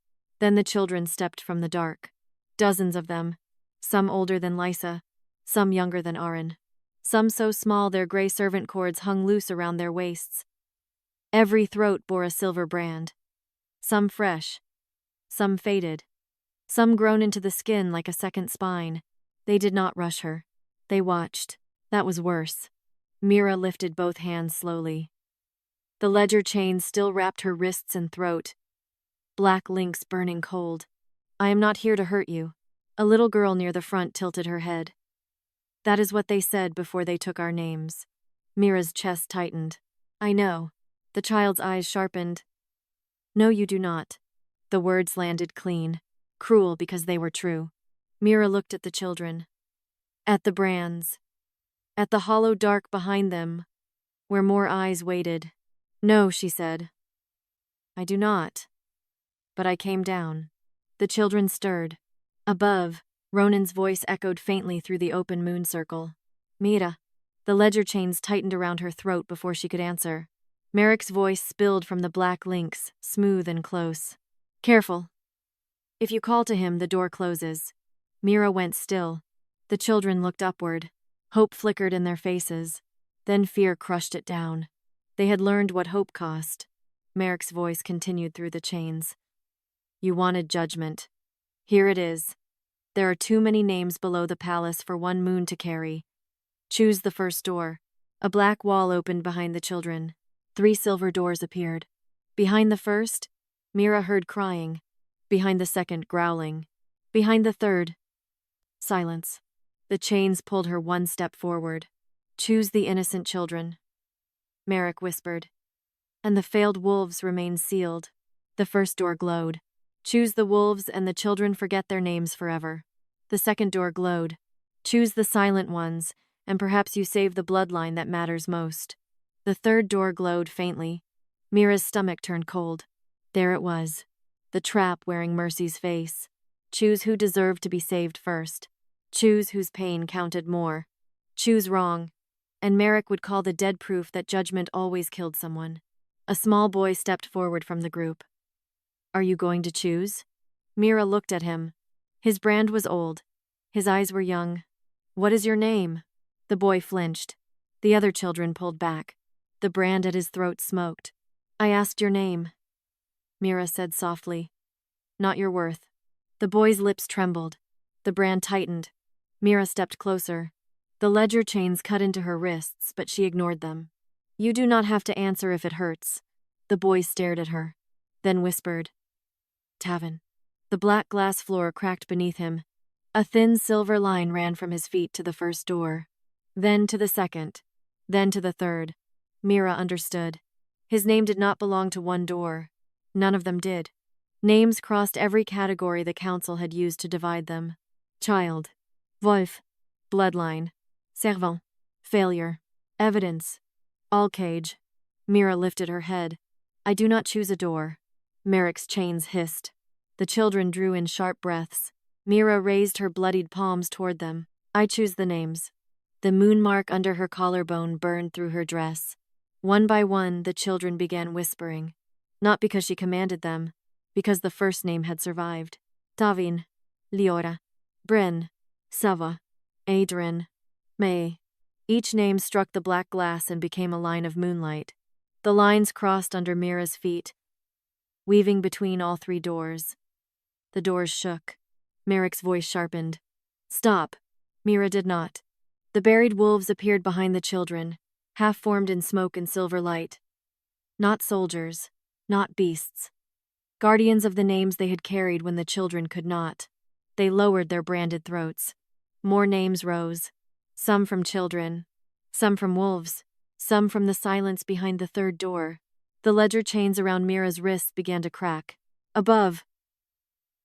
Then the children stepped from the dark. Dozens of them, some older than Lysa, some younger than Aaron. Some so small their gray servant cords hung loose around their waists. Every throat bore a silver brand. Some fresh, some faded, some grown into the skin like a second spine. They did not rush her. They watched. That was worse. Mira lifted both hands slowly. The ledger chains still wrapped her wrists and throat. Black links burning cold. I am not here to hurt you. A little girl near the front tilted her head. That is what they said before they took our names. Mira's chest tightened. I know. The child's eyes sharpened. No, you do not. The words landed clean, cruel because they were true. Mira looked at the children. At the brands. At the hollow dark behind them, where more eyes waited. No, she said. I do not. But I came down. The children stirred. Above, Ronan's voice echoed faintly through the open moon circle. Mira. The ledger chains tightened around her throat before she could answer. Merrick's voice spilled from the black links, smooth and close. Careful. If you call to him, the door closes. Mira went still. The children looked upward. Hope flickered in their faces. Then fear crushed it down. They had learned what hope cost. Merrick's voice continued through the chains. You wanted judgment. Here it is. There are too many names below the palace for one moon to carry. Choose the first door. A black wall opened behind the children. 3 silver doors appeared. Behind the first, Mira heard crying. Behind the second, growling. Behind the third, silence. The chains pulled her 1 step forward. Choose the innocent children. Merrick whispered. And the failed wolves remained sealed. The first door glowed. Choose the wolves and the children forget their names forever. The second door glowed. Choose the silent ones, and perhaps you save the bloodline that matters most. The third door glowed faintly. Mira's stomach turned cold. There it was. The trap wearing Mercy's face. Choose who deserved to be saved first. Choose whose pain counted more. Choose wrong. And Merrick would call the dead proof that judgment always killed someone. A small boy stepped forward from the group. Are you going to choose? Mira looked at him. His brand was old. His eyes were young. What is your name? The boy flinched. The other children pulled back. The brand at his throat smoked. I asked your name. Mira said softly. Not your worth. The boy's lips trembled. The brand tightened. Mira stepped closer. The ledger chains cut into her wrists, but she ignored them. You do not have to answer if it hurts. The boy stared at her, then whispered. Tavin. The black glass floor cracked beneath him. A thin silver line ran from his feet to the first door. Then to the second. Then to the third. Mira understood. His name did not belong to one door. None of them did. Names crossed every category the council had used to divide them. Child. Wolf. Bloodline. Servant. Failure. Evidence. All cage. Mira lifted her head. I do not choose a door. Merrick's chains hissed. The children drew in sharp breaths. Mira raised her bloodied palms toward them. I choose the names. The moon mark under her collarbone burned through her dress. One by one, the children began whispering. Not because she commanded them, because the first name had survived. Tavin. Liora. Bryn. Sava. Adrian. May. Each name struck the black glass and became a line of moonlight. The lines crossed under Mira's feet, weaving between all 3 doors. The doors shook. Merrick's voice sharpened. Stop. Mira did not. The buried wolves appeared behind the children, half-formed in smoke and silver light. Not soldiers, not beasts. Guardians of the names they had carried when the children could not. They lowered their branded throats. More names rose. Some from children, some from wolves, some from the silence behind the third door. The ledger chains around Mira's wrists began to crack. Above.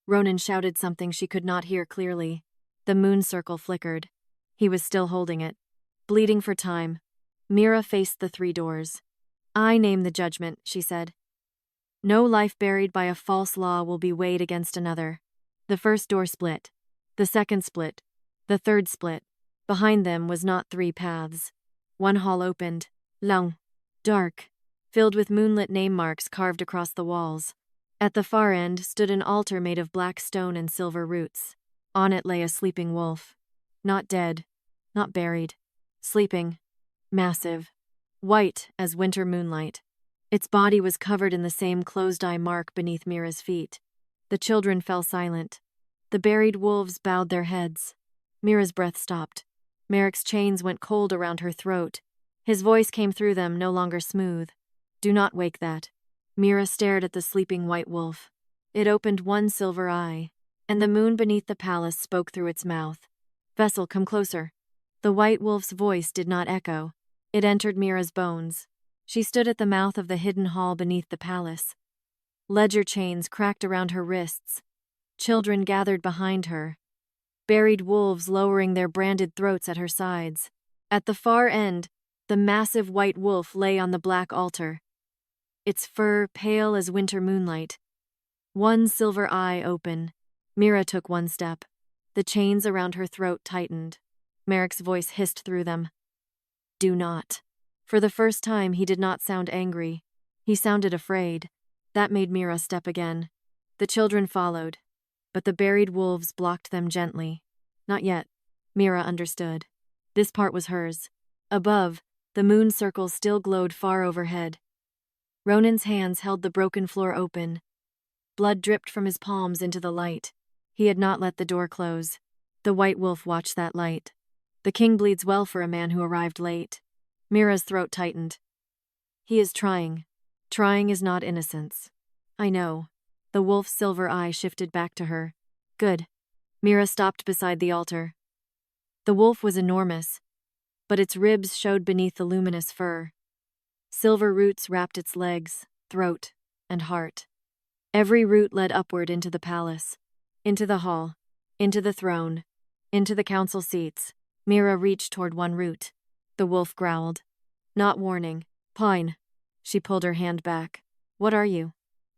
Ronan shouted something she could not hear clearly. The moon circle flickered. He was still holding it. Bleeding for time. Mira faced the 3 doors. I name the judgment, she said. No life buried by a false law will be weighed against another. The first door split. The second split. The third split. Behind them was not 3 paths. One hall opened. Long. Dark. Filled with moonlit name marks carved across the walls. At the far end stood an altar made of black stone and silver roots. On it lay a sleeping wolf. Not dead. Not buried. Sleeping. Massive. White as winter moonlight. Its body was covered in the same closed-eye mark beneath Mira's feet. The children fell silent. The buried wolves bowed their heads. Mira's breath stopped. Merrick's chains went cold around her throat. His voice came through them, no longer smooth. Do not wake that. Mira stared at the sleeping white wolf. It opened one silver eye. and the moon beneath the palace spoke through its mouth. "Vessel, come closer." The white wolf's voice did not echo. It entered Mira's bones. She stood at the mouth of the hidden hall beneath the palace. Ledger chains cracked around her wrists. Children gathered behind her. Buried wolves lowering their branded throats at her sides. At the far end, the massive white wolf lay on the black altar, its fur pale as winter moonlight. One silver eye open. Mira took one step. The chains around her throat tightened. Merrick's voice hissed through them. "Do not." For the first time, he did not sound angry. He sounded afraid. That made Mira step again. The children followed, but the buried wolves blocked them gently. Not yet. Mira understood. This part was hers. Above, the moon circle still glowed far overhead. Ronan's hands held the broken floor open. Blood dripped from his palms into the light. He had not let the door close. The white wolf watched that light. The king bleeds well for a man who arrived late. Mira's throat tightened. He is trying. Trying is not innocence. I know. The wolf's silver eye shifted back to her. Good. Mira stopped beside the altar. The wolf was enormous, but its ribs showed beneath the luminous fur. Silver roots wrapped its legs, throat, and heart. Every root led upward into the palace, into the hall, into the throne, into the council seats. Mira reached toward one root. The wolf growled. Not warning. Pine. She pulled her hand back. What are you?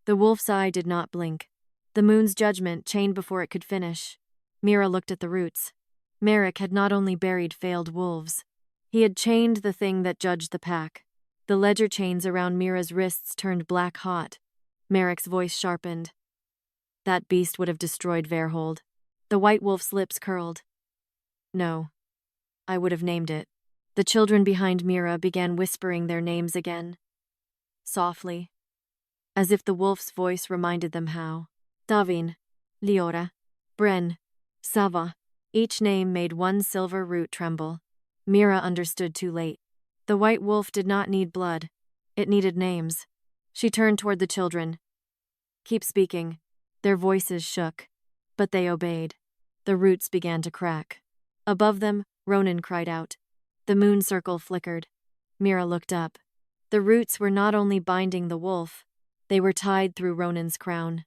The wolf's eye did not blink. The moon's judgment chained before it could finish. Mira looked at the roots. Merrick had not only buried failed wolves. He had chained the thing that judged the pack. The ledger chains around Mira's wrists turned black hot. Merrick's voice sharpened. That beast would have destroyed Veyrhold. The white wolf's lips curled. No. I would have named it. The children behind Mira began whispering their names again. Softly, as if the wolf's voice reminded them how. Davin, Leora, Bren, Sava. Each name made one silver root tremble. Mira understood too late. The white wolf did not need blood. It needed names. She turned toward the children. Keep speaking. Their voices shook, but they obeyed. The roots began to crack. Above them, Ronan cried out. The moon circle flickered. Mira looked up. The roots were not only binding the wolf, they were tied through Ronan's crown.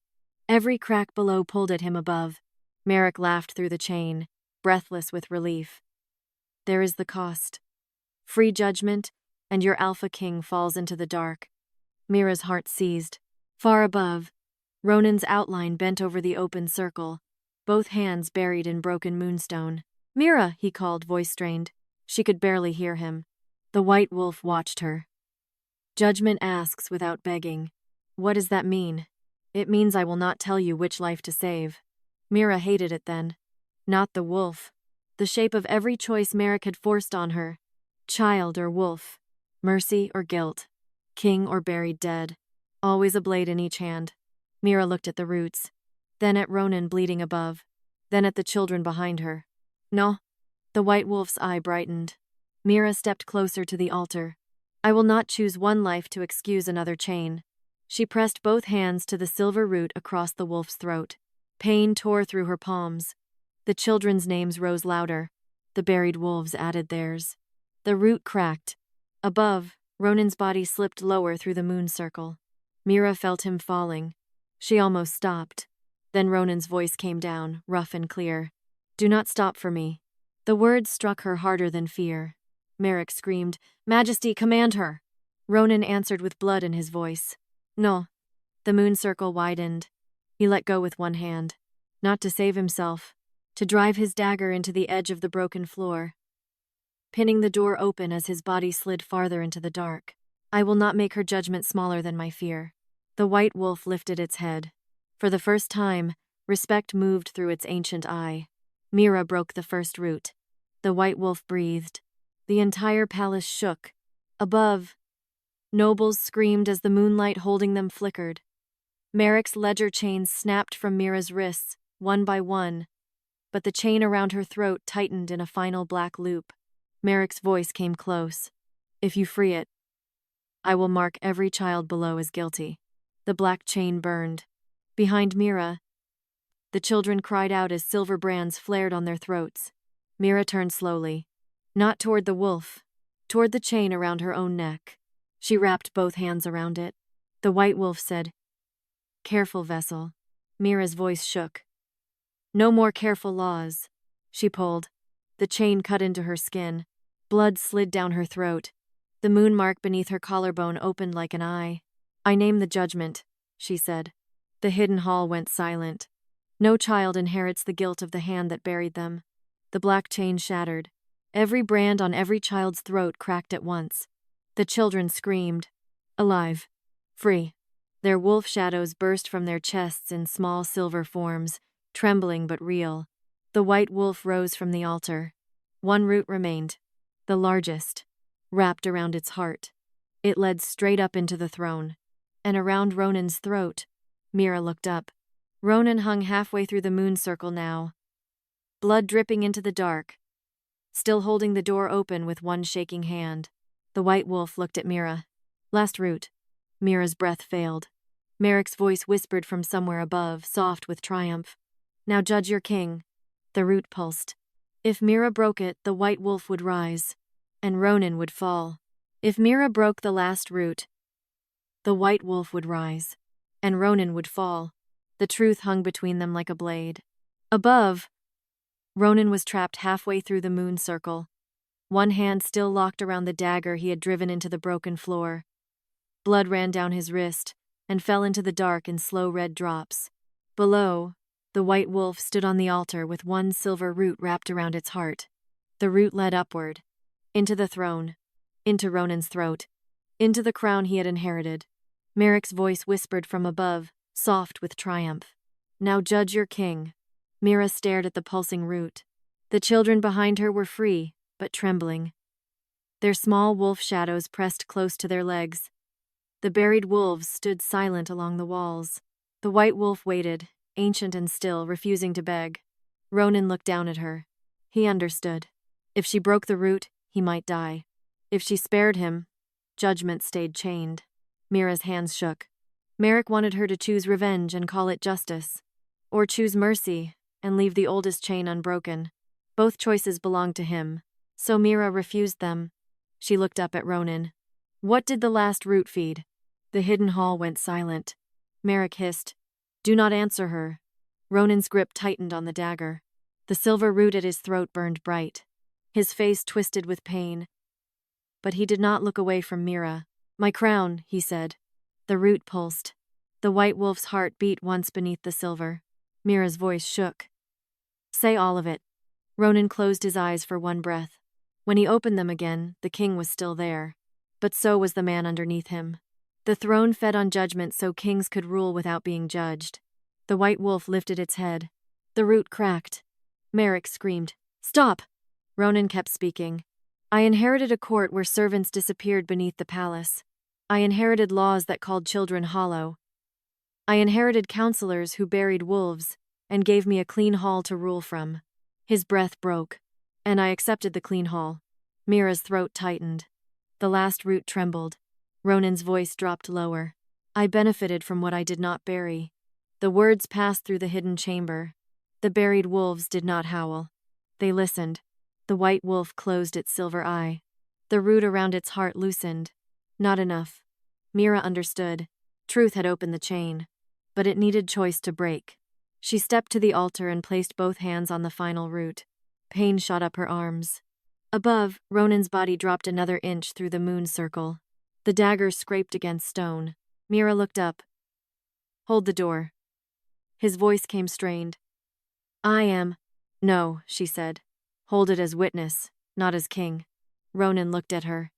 Every crack below pulled at him above. Merrick laughed through the chain, breathless with relief. There is the cost. Free judgment, and your Alpha King falls into the dark. Mira's heart seized. Far above, Ronan's outline bent over the open circle, both hands buried in broken moonstone. Mira, he called, voice strained. She could barely hear him. The white wolf watched her. Judgment asks without begging. What does that mean? It means I will not tell you which life to save. Mira hated it then. Not the wolf. The shape of every choice Merrick had forced on her. Child or wolf. Mercy or guilt. King or buried dead. Always a blade in each hand. Mira looked at the roots. Then at Ronan bleeding above. Then at the children behind her. No. The white wolf's eye brightened. Mira stepped closer to the altar. I will not choose one life to excuse another chain. She pressed both hands to the silver root across the wolf's throat. Pain tore through her palms. The children's names rose louder. The buried wolves added theirs. The root cracked. Above, Ronan's body slipped lower through the moon circle. Mira felt him falling. She almost stopped. Then Ronan's voice came down, rough and clear. Do not stop for me. The words struck her harder than fear. Merrick screamed, Majesty, command her! Ronan answered with blood in his voice. No. The moon circle widened. He let go with one hand. Not to save himself. To drive his dagger into the edge of the broken floor. Pinning the door open as his body slid farther into the dark. I will not make her judgment smaller than my fear. The white wolf lifted its head. For the first time, respect moved through its ancient eye. Mira broke the first root. The white wolf breathed. The entire palace shook. Above, nobles screamed as the moonlight holding them flickered. Merrick's ledger chains snapped from Mira's wrists, one by one, but the chain around her throat tightened in a final black loop. Merrick's voice came close. If you free it, I will mark every child below as guilty. The black chain burned. Behind Mira, The children cried out as silver brands flared on their throats. Mira turned slowly. Not toward the wolf, toward the chain around her own neck. She wrapped both hands around it. The white wolf said, "Careful, vessel." Mira's voice shook. "No more careful laws." She pulled. The chain cut into her skin. Blood slid down her throat. The moon mark beneath her collarbone opened like an eye. "I name the judgment," she said. The hidden hall went silent. No child inherits the guilt of the hand that buried them. The black chain shattered. Every brand on every child's throat cracked at once. The children screamed. Alive. Free. Their wolf shadows burst from their chests in small silver forms, trembling but real. The white wolf rose from the altar. One root remained, the largest, wrapped around its heart. It led straight up into the throne. And around Ronan's throat. Mira looked up. Ronan hung halfway through the moon circle now, blood dripping into the dark, still holding the door open with one shaking hand. The white wolf looked at Mira. "Last root." Mira's breath failed. Merrick's voice whispered from somewhere above, soft with triumph. "Now judge your king." The root pulsed. If Mira broke it, the white wolf would rise, and Ronan would fall. If Mira broke the last root, the white wolf would rise, and Ronan would fall. The truth hung between them like a blade. Above, Ronan was trapped halfway through the moon circle, one hand still locked around the dagger he had driven into the broken floor. Blood ran down his wrist and fell into the dark in slow red drops. Below, the white wolf stood on the altar with one silver root wrapped around its heart. The root led upward, into the throne, into Ronan's throat, into the crown he had inherited. Merrick's voice whispered from above, soft with triumph. "Now judge your king." Mira stared at the pulsing root. The children behind her were free, but trembling. Their small wolf shadows pressed close to their legs. The buried wolves stood silent along the walls. The white wolf waited, ancient and still, refusing to beg. Ronan looked down at her. He understood. If she broke the root, he might die. If she spared him, judgment stayed chained. Mira's hands shook. Merrick wanted her to choose revenge and call it justice, or choose mercy and leave the oldest chain unbroken. Both choices belonged to him, so Mira refused them. She looked up at Ronan. "What did the last root feed?" The hidden hall went silent. Merrick hissed, "Do not answer her." Ronan's grip tightened on the dagger. The silver root at his throat burned bright. His face twisted with pain. But he did not look away from Mira. "My crown," he said. The root pulsed. The white wolf's heart beat once beneath the silver. Mira's voice shook. "Say all of it." Ronan closed his eyes for one breath. When he opened them again, the king was still there. But so was the man underneath him. The throne fed on judgment so kings could rule without being judged. The white wolf lifted its head. The root cracked. Merrick screamed, "Stop!" Ronan kept speaking. "I inherited a court where servants disappeared beneath the palace. I inherited laws that called children hollow. I inherited counselors who buried wolves and gave me a clean hall to rule from." His breath broke, and I accepted the clean hall. Mira's throat tightened. The last root trembled. Ronan's voice dropped lower. "I benefited from what I did not bury." The words passed through the hidden chamber. The buried wolves did not howl. They listened. The white wolf closed its silver eye. The root around its heart loosened. Not enough. Mira understood. Truth had opened the chain. But it needed choice to break. She stepped to the altar and placed both hands on the final root. Pain shot up her arms. Above, Ronan's body dropped another inch through the moon circle. The dagger scraped against stone. Mira looked up. "Hold the door." His voice came strained. "I am—" "No," she said. "Hold it as witness, not as king." Ronan looked at her.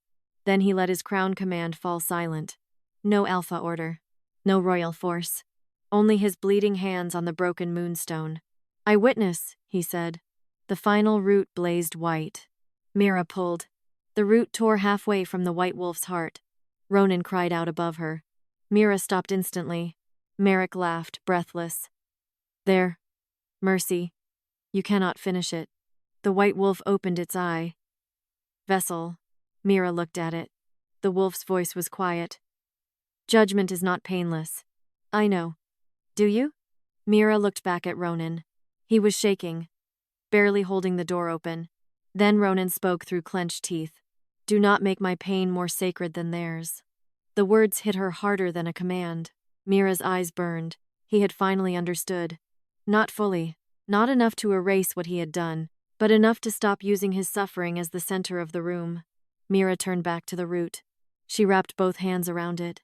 Then he let his crown command fall silent. No Alpha order. No royal force. Only his bleeding hands on the broken moonstone. "I witness," he said. The final root blazed white. Mira pulled. The root tore halfway from the white wolf's heart. Ronan cried out above her. Mira stopped instantly. Merrick laughed, breathless. "There. Mercy. You cannot finish it." The white wolf opened its eye. "Vessel." Mira looked at it. The wolf's voice was quiet. "Judgment is not painless." "I know. Do you?" Mira looked back at Ronan. He was shaking, barely holding the door open. Then Ronan spoke through clenched teeth. Do not make my pain more sacred than theirs. The words hit her harder than a command. Mira's eyes burned. He had finally understood. Not fully, not enough to erase what he had done, but enough to stop using his suffering as the center of the room. Mira turned back to the root. She wrapped both hands around it.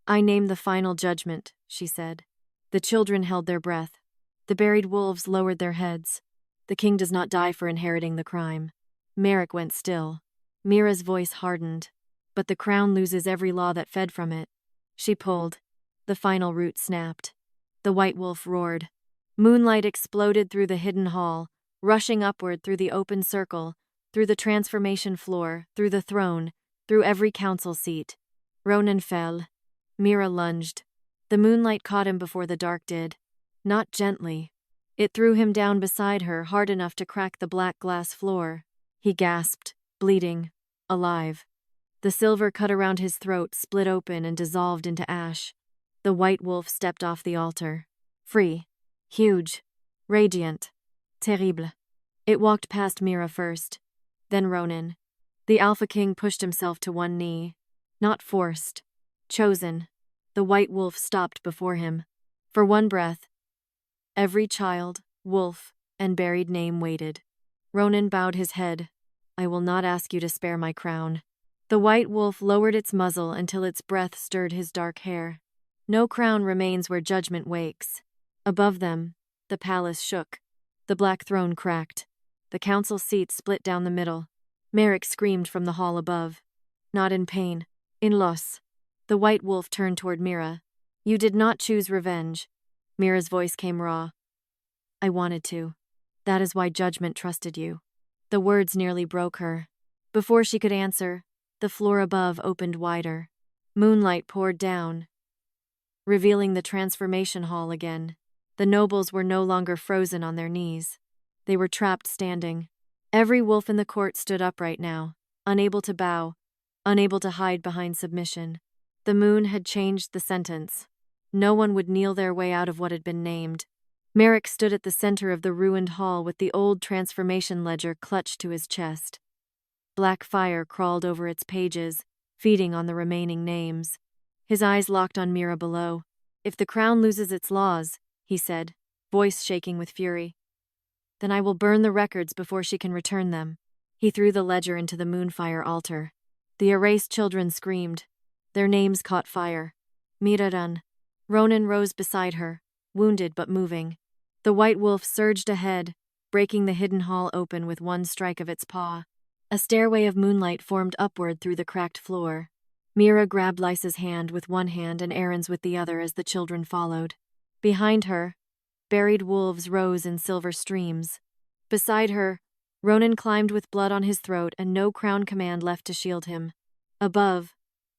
I name the final judgment, she said. The children held their breath. The buried wolves lowered their heads. The king does not die for inheriting the crime. Merrick went still. Mira's voice hardened. But the crown loses every law that fed from it. She pulled. The final root snapped. The white wolf roared. Moonlight exploded through the hidden hall, rushing upward through the open circle, through the transformation floor, through the throne, through every council seat. Ronan fell. Mira lunged. The moonlight caught him before the dark did. Not gently. It threw him down beside her, hard enough to crack the black glass floor. He gasped, bleeding, alive. The silver cut around his throat split open and dissolved into ash. The white wolf stepped off the altar. Free. Huge. Radiant. Terrible. It walked past Mira first. Then Ronan. The Alpha King pushed himself to one knee. Not forced. Chosen. The white wolf stopped before him. For one breath. Every child, wolf, and buried name waited. Ronan bowed his head. I will not ask you to spare my crown. The white wolf lowered its muzzle until its breath stirred his dark hair. No crown remains where judgment wakes. Above them, the palace shook. The black throne cracked. The council seat split down the middle. Merrick screamed from the hall above. Not in pain. In loss. The white wolf turned toward Mira. You did not choose revenge. Mira's voice came raw. I wanted to. That is why judgment trusted you. The words nearly broke her. Before she could answer, the floor above opened wider. Moonlight poured down, revealing the transformation hall again. The nobles were no longer frozen on their knees. They were trapped standing. Every wolf in the court stood upright now, unable to bow, unable to hide behind submission. The moon had changed the sentence. No one would kneel their way out of what had been named. Merrick stood at the center of the ruined hall with the old transformation ledger clutched to his chest. Black fire crawled over its pages, feeding on the remaining names. His eyes locked on Mira below. If the crown loses its laws, he said, voice shaking with fury, then I will burn the records before she can return them. He threw the ledger into the moonfire altar. The erased children screamed. Their names caught fire. Mira ran. Ronan rose beside her, wounded but moving. The white wolf surged ahead, breaking the hidden hall open with one strike of its paw. A stairway of moonlight formed upward through the cracked floor. Mira grabbed Lysa's hand with one hand and Aaron's with the other as the children followed. Behind her, buried wolves rose in silver streams. Beside her, Ronan climbed with blood on his throat and no crown command left to shield him. Above,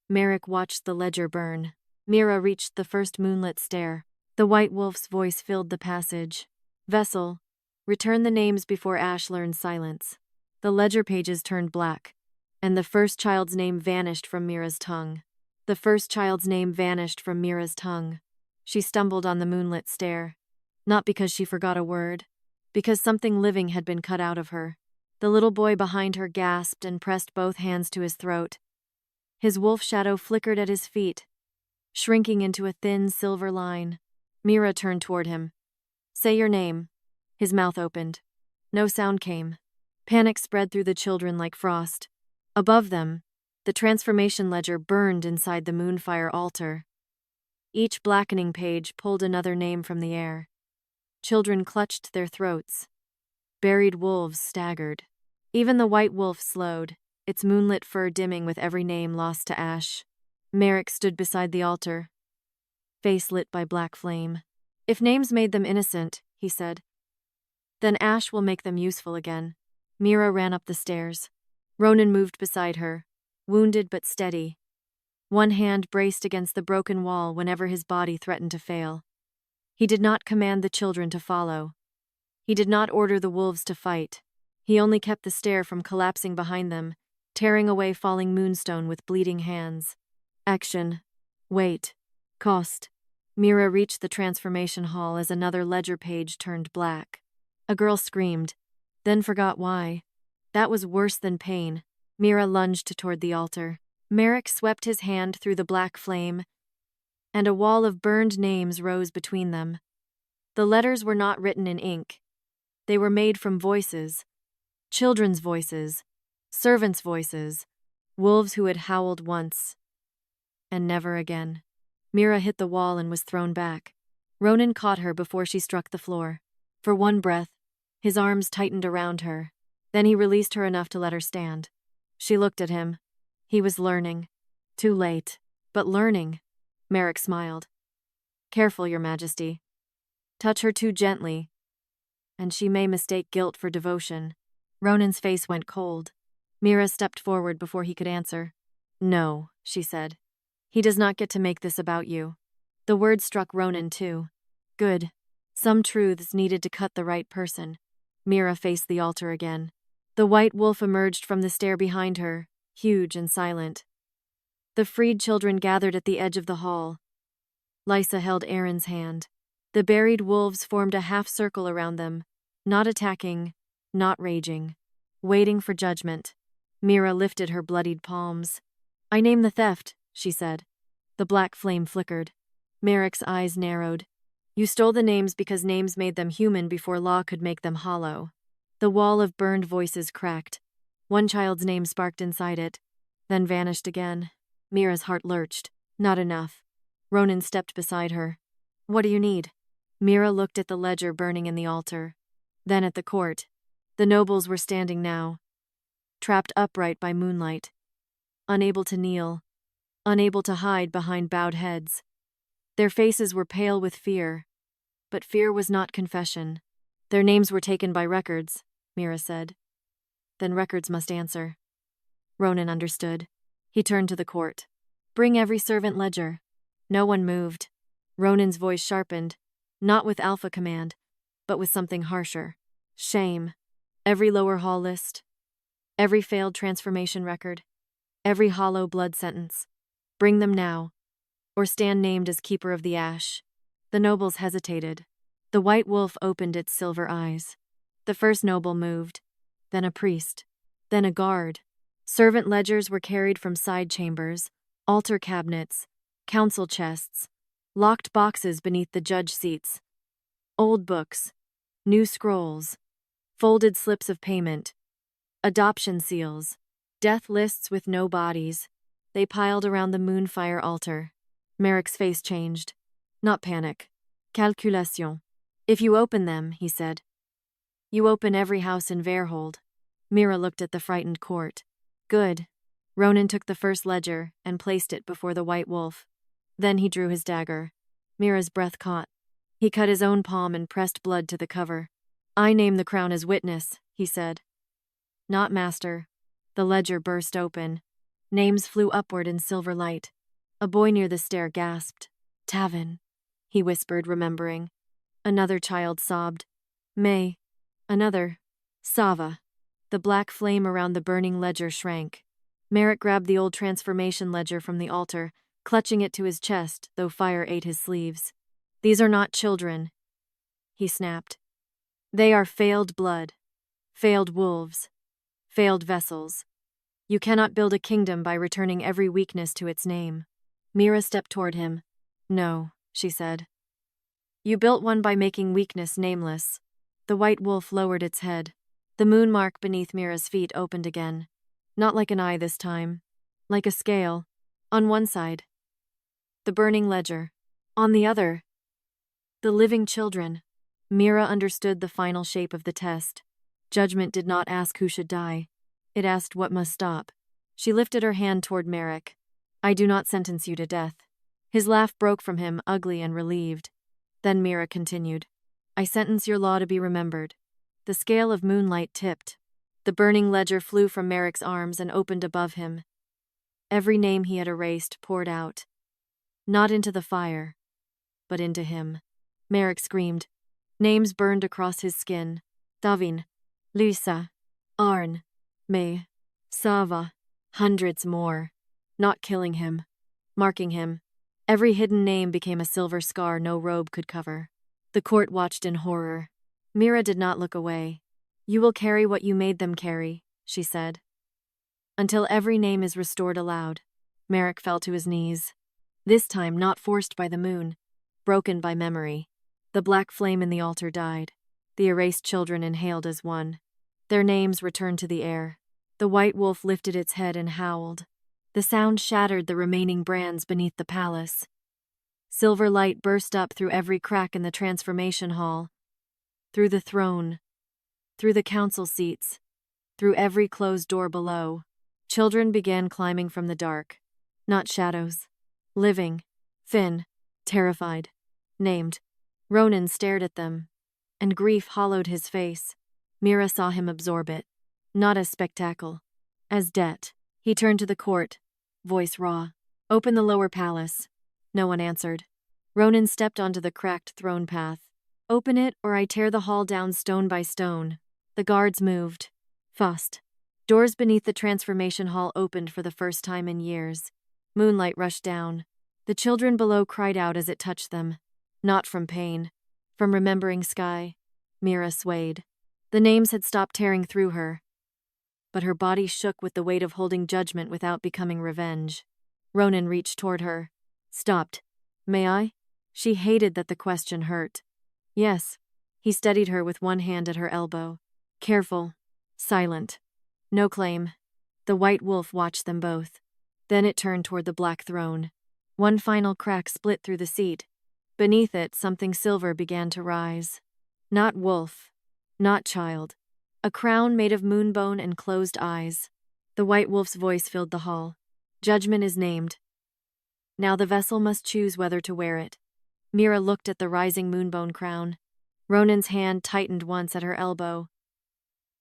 Merrick watched the ledger burn. Mira reached the first moonlit stair. The white wolf's voice filled the passage. Vessel, return the names before Ash learns silence. The ledger pages turned black, and the first child's name vanished from Mira's tongue. The first child's name vanished from Mira's tongue. She stumbled on the moonlit stair. Not because she forgot a word, because something living had been cut out of her. The little boy behind her gasped and pressed both hands to his throat. His wolf shadow flickered at his feet, shrinking into a thin silver line. Mira turned toward him. Say your name. His mouth opened. No sound came. Panic spread through the children like frost. Above them, the transformation ledger burned inside the moonfire altar. Each blackening page pulled another name from the air. Children clutched their throats. Buried wolves staggered. Even the white wolf slowed, its moonlit fur dimming with every name lost to ash. Merrick stood beside the altar, face lit by black flame. If names made them innocent, he said, then ash will make them useful again. Mira ran up the stairs. Ronan moved beside her, wounded but steady. One hand braced against the broken wall whenever his body threatened to fail. He did not command the children to follow. He did not order the wolves to fight. He only kept the stair from collapsing behind them, tearing away falling moonstone with bleeding hands. Action. Wait. Cost. Mira reached the transformation hall as another ledger page turned black. A girl screamed, then forgot why. That was worse than pain. Mira lunged toward the altar. Merrick swept his hand through the black flame, and a wall of burned names rose between them. The letters were not written in ink. They were made from voices. Children's voices. Servants' voices. Wolves who had howled once. And never again. Mira hit the wall and was thrown back. Ronan caught her before she struck the floor. For one breath, his arms tightened around her. Then he released her enough to let her stand. She looked at him. He was learning. Too late. But learning. Merrick smiled. Careful, Your Majesty. Touch her too gently, and she may mistake guilt for devotion. Ronan's face went cold. Mira stepped forward before he could answer. No, she said. He does not get to make this about you. The word struck Ronan too. Good. Some truths needed to cut the right person. Mira faced the altar again. The white wolf emerged from the stair behind her, huge and silent. The freed children gathered at the edge of the hall. Lysa held Aaron's hand. The buried wolves formed a half-circle around them, not attacking, not raging, waiting for judgment. Mira lifted her bloodied palms. I name the theft, she said. The black flame flickered. Merrick's eyes narrowed. You stole the names because names made them human before law could make them hollow. The wall of burned voices cracked. One child's name sparked inside it, then vanished again. Mira's heart lurched. Not enough. Ronan stepped beside her. What do you need? Mira looked at the ledger burning in the altar. Then at the court. The nobles were standing now, trapped upright by moonlight. Unable to kneel. Unable to hide behind bowed heads. Their faces were pale with fear. But fear was not confession. Their names were taken by records, Mira said. Then records must answer. Ronan understood. He turned to the court. Bring every servant ledger. No one moved. Ronan's voice sharpened, not with Alpha command, but with something harsher. Shame. Every lower hall list. Every failed transformation record. Every hollow blood sentence. Bring them now, or stand named as Keeper of the Ash. The nobles hesitated. The white wolf opened its silver eyes. The first noble moved, then a priest, then a guard. Servant ledgers were carried from side chambers, altar cabinets, council chests, locked boxes beneath the judge seats. Old books, new scrolls, folded slips of payment, adoption seals, death lists with no bodies. They piled around the moonfire altar. Merrick's face changed. Not panic. Calculation. If you open them, he said. You open every house in Veyrhold. Mira looked at the frightened court. Good. Ronan took the first ledger and placed it before the white wolf. Then he drew his dagger. Mira's breath caught. He cut his own palm and pressed blood to the cover. I name the crown as witness, he said. Not master. The ledger burst open. Names flew upward in silver light. A boy near the stair gasped. Tavin, he whispered, remembering. Another child sobbed. May. Another. Sava. The black flame around the burning ledger shrank. Merrick grabbed the old transformation ledger from the altar, clutching it to his chest, though fire ate his sleeves. These are not children, he snapped. They are failed blood. Failed wolves. Failed vessels. You cannot build a kingdom by returning every weakness to its name. Mira stepped toward him. No, she said. You built one by making weakness nameless. The white wolf lowered its head. The moon mark beneath Mira's feet opened again. Not like an eye this time. Like a scale. On one side, the burning ledger. On the other, the living children. Mira understood the final shape of the test. Judgment did not ask who should die. It asked what must stop. She lifted her hand toward Merrick. I do not sentence you to death. His laugh broke from him, ugly and relieved. Then Mira continued. I sentence your law to be remembered. The scale of moonlight tipped. The burning ledger flew from Merrick's arms and opened above him. Every name he had erased poured out. Not into the fire, but into him. Merrick screamed. Names burned across his skin. Davin, Lysa, Arn, May, Sava, hundreds more. Not killing him, marking him. Every hidden name became a silver scar no robe could cover. The court watched in horror. Mira did not look away. "You will carry what you made them carry," she said. "Until every name is restored aloud." Merrick fell to his knees. This time not forced by the moon, broken by memory. The black flame in the altar died. The erased children inhaled as one. Their names returned to the air. The white wolf lifted its head and howled. The sound shattered the remaining brands beneath the palace. Silver light burst up through every crack in the transformation hall, through the throne, through the council seats, through every closed door below. Children began climbing from the dark. Not shadows. Living. Thin. Terrified. Named. Ronan stared at them, and grief hollowed his face. Mira saw him absorb it. Not as spectacle. As debt. He turned to the court, voice raw. "Open the lower palace." No one answered. Ronan stepped onto the cracked throne path. "Open it, or I tear the hall down stone by stone." The guards moved. Fast. Doors beneath the transformation hall opened for the first time in years. Moonlight rushed down. The children below cried out as it touched them. Not from pain. From remembering sky. Mira swayed. The names had stopped tearing through her, but her body shook with the weight of holding judgment without becoming revenge. Ronan reached toward her. Stopped. "May I?" She hated that the question hurt. "Yes." He steadied her with one hand at her elbow. Careful. Silent. No claim. The white wolf watched them both. Then it turned toward the black throne. One final crack split through the seat. Beneath it, something silver began to rise. Not wolf. Not child. A crown made of moonbone and closed eyes. The white wolf's voice filled the hall. "Judgment is named. Now the vessel must choose whether to wear it." Mira looked at the rising moonbone crown. Ronan's hand tightened once at her elbow,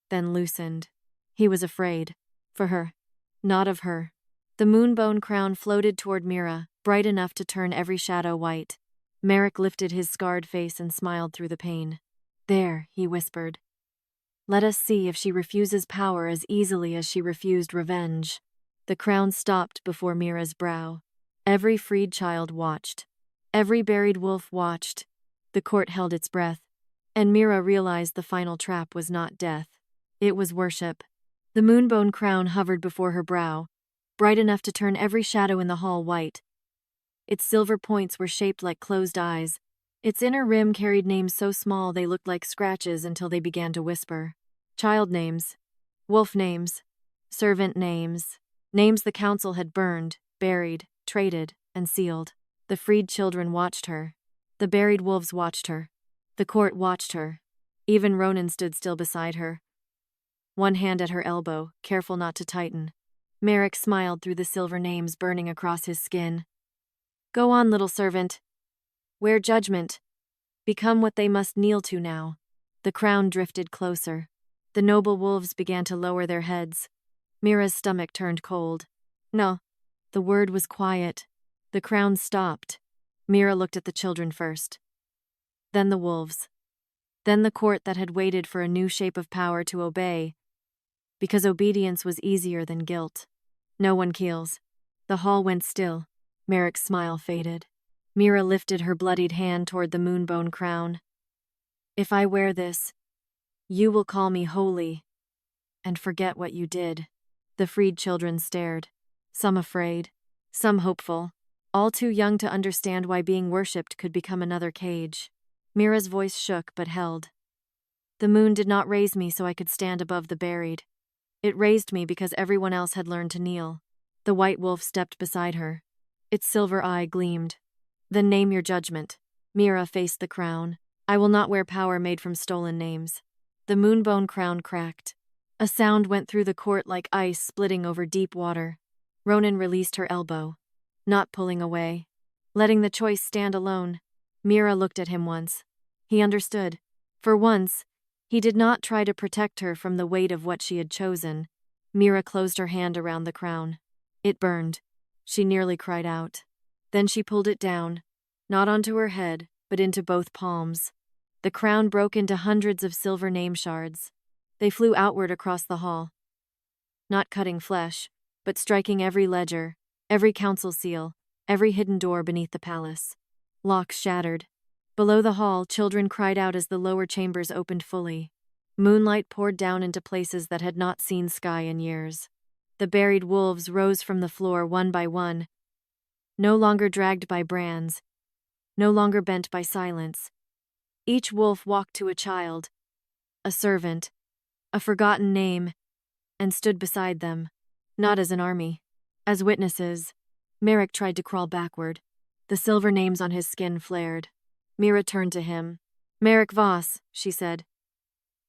then loosened. He was afraid. For her. Not of her. The moonbone crown floated toward Mira, bright enough to turn every shadow white. Merrick lifted his scarred face and smiled through the pain. "There," he whispered. "Let us see if she refuses power as easily as she refused revenge." The crown stopped before Mira's brow. Every freed child watched. Every buried wolf watched. The court held its breath, and Mira realized the final trap was not death. It was worship. The moonbone crown hovered before her brow, bright enough to turn every shadow in the hall white. Its silver points were shaped like closed eyes. Its inner rim carried names so small they looked like scratches until they began to whisper. Child names. Wolf names. Servant names. Names the council had burned, buried, traded, and sealed. The freed children watched her. The buried wolves watched her. The court watched her. Even Ronan stood still beside her, one hand at her elbow, careful not to tighten. Merrick smiled through the silver names burning across his skin. "Go on, little servant. Wear judgment. Become what they must kneel to now." The crown drifted closer. The noble wolves began to lower their heads. Mira's stomach turned cold. No. The word was quiet. The crown stopped. Mira looked at the children first. Then the wolves. Then the court that had waited for a new shape of power to obey, because obedience was easier than guilt. No one keels. The hall went still. Merrick's smile faded. Mira lifted her bloodied hand toward the moonbone crown. "If I wear this, you will call me holy and forget what you did." The freed children stared, some afraid, some hopeful, all too young to understand why being worshipped could become another cage. Mira's voice shook but held. "The moon did not raise me so I could stand above the buried. It raised me because everyone else had learned to kneel." The white wolf stepped beside her. Its silver eye gleamed. "Then name your judgment." Mira faced the crown. "I will not wear power made from stolen names." The moonbone crown cracked. A sound went through the court like ice splitting over deep water. Ronan released her elbow, not pulling away, letting the choice stand alone. Mira looked at him once. He understood. For once, he did not try to protect her from the weight of what she had chosen. Mira closed her hand around the crown. It burned. She nearly cried out. Then she pulled it down, not onto her head, but into both palms. The crown broke into hundreds of silver name shards. They flew outward across the hall, not cutting flesh, but striking every ledger, every council seal, every hidden door beneath the palace. Locks shattered. Below the hall, children cried out as the lower chambers opened fully. Moonlight poured down into places that had not seen sky in years. The buried wolves rose from the floor one by one, no longer dragged by brands, no longer bent by silence. Each wolf walked to a child, a servant, a forgotten name, and stood beside them, not as an army, as witnesses. Merrick tried to crawl backward. The silver names on his skin flared. Mira turned to him. "Merrick Voss," she said.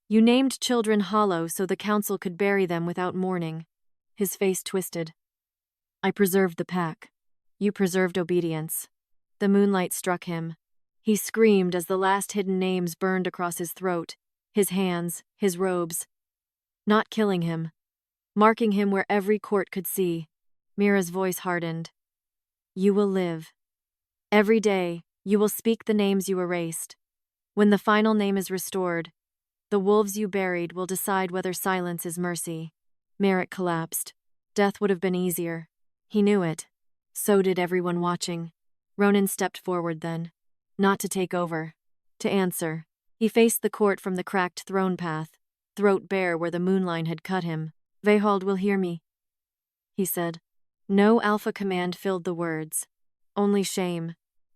"You named children hollow so the council could bury them without mourning." His face twisted. "I preserved the pack. You preserved obedience." The moonlight struck him. He screamed as the last hidden names burned across his throat, his hands, his robes. Not killing him, marking him where every court could see. Mira's voice hardened. "You will live. Every day, you will speak the names you erased. When the final name is restored, the wolves you buried will decide whether silence is mercy." Merrick collapsed. Death would have been easier. He knew it. So did everyone watching. Ronan stepped forward then. Not to take over. To answer. He faced the court from the cracked throne path, throat bare where the moonline had cut him. "Veyrhold will hear me," he said. No alpha command filled the words. Only shame.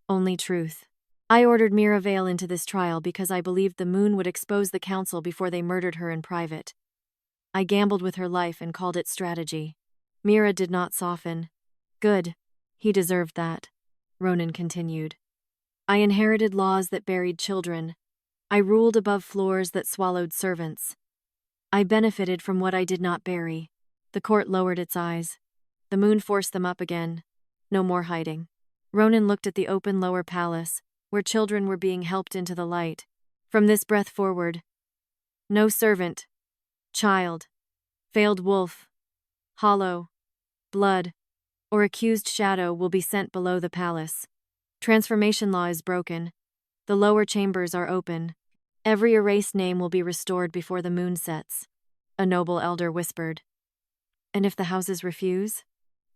Only truth. "I ordered Mira Vale into this trial because I believed the moon would expose the council before they murdered her in private. I gambled with her life and called it strategy." Mira did not soften. "Good. He deserved that," Ronan continued. "I inherited laws that buried children. I ruled above floors that swallowed servants. I benefited from what I did not bury." The court lowered its eyes. The moon forced them up again. No more hiding. Ronan looked at the open lower palace, where children were being helped into the light. From this breath forward, no servant, child, failed wolf, hollow, blood, or accused shadow will be sent below the palace. Transformation law is broken. The lower chambers are open. Every erased name will be restored before the moon sets, a noble elder whispered. "And if the houses refuse?"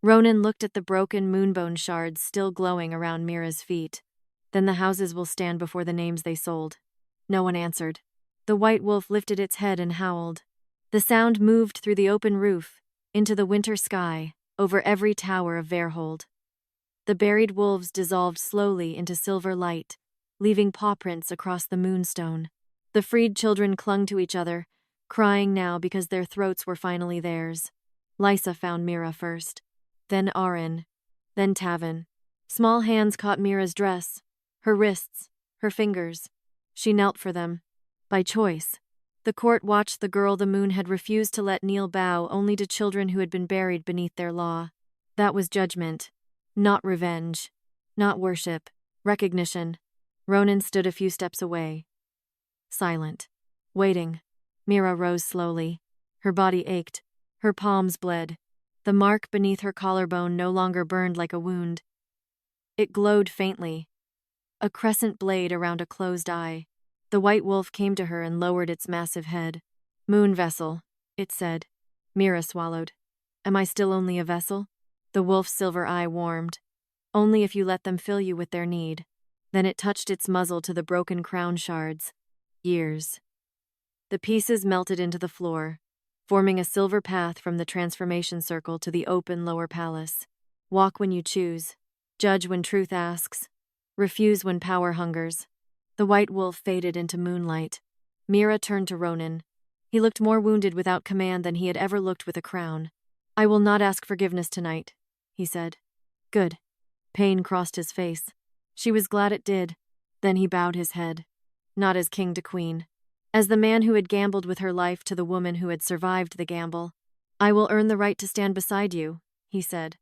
Ronan looked at the broken moonbone shards still glowing around Mira's feet. "Then the houses will stand before the names they sold." No one answered. The white wolf lifted its head and howled. The sound moved through the open roof, into the winter sky, over every tower of Veyrhold. The buried wolves dissolved slowly into silver light, leaving paw prints across the moonstone. The freed children clung to each other, crying now because their throats were finally theirs. Lysa found Mira first, then Arin, then Tavin. Small hands caught Mira's dress, her wrists, her fingers. She knelt for them. By choice. The court watched the girl the moon had refused to let kneel bow only to children who had been buried beneath their law. That was judgment. Not revenge. Not worship. Recognition. Ronan stood a few steps away. Silent. Waiting. Mira rose slowly. Her body ached. Her palms bled. The mark beneath her collarbone no longer burned like a wound. It glowed faintly. A crescent blade around a closed eye. The white wolf came to her and lowered its massive head. "Moon vessel," it said. Mira swallowed. "Am I still only a vessel?" The wolf's silver eye warmed. "Only if you let them fill you with their need." Then it touched its muzzle to the broken crown shards. Years. The pieces melted into the floor, forming a silver path from the transformation circle to the open lower palace. Walk when you choose. Judge when truth asks. Refuse when power hungers. The white wolf faded into moonlight. Mira turned to Ronan. He looked more wounded without command than he had ever looked with a crown. "I will not ask forgiveness tonight," he said. "Good." Pain crossed his face. She was glad it did. Then he bowed his head. Not as king to queen. As the man who had gambled with her life to the woman who had survived the gamble. "I will earn the right to stand beside you," he said.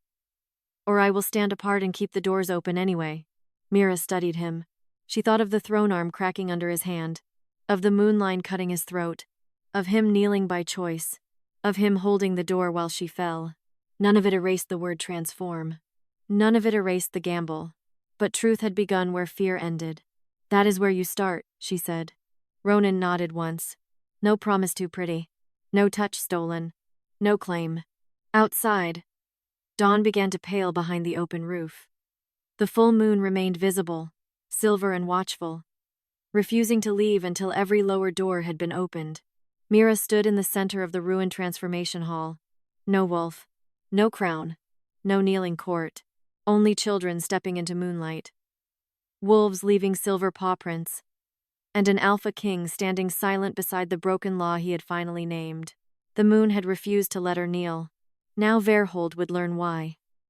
"Or I will stand apart and keep the doors open anyway." Mira studied him. She thought of the throne arm cracking under his hand, of the moonline cutting his throat, of him kneeling by choice, of him holding the door while she fell. None of it erased the word transform. None of it erased the gamble. But truth had begun where fear ended. "That is where you start," she said. Ronan nodded once. No promise too pretty. No touch stolen. No claim. Outside, dawn began to pale behind the open roof. The full moon remained visible, silver and watchful, refusing to leave until every lower door had been opened. Mira stood in the center of the ruined transformation hall. No wolf, no crown, no kneeling court, only children stepping into moonlight. Wolves leaving silver paw prints, and an Alpha King standing silent beside the broken law he had finally named. The moon had refused to let her kneel. Now Veyrhold would learn why.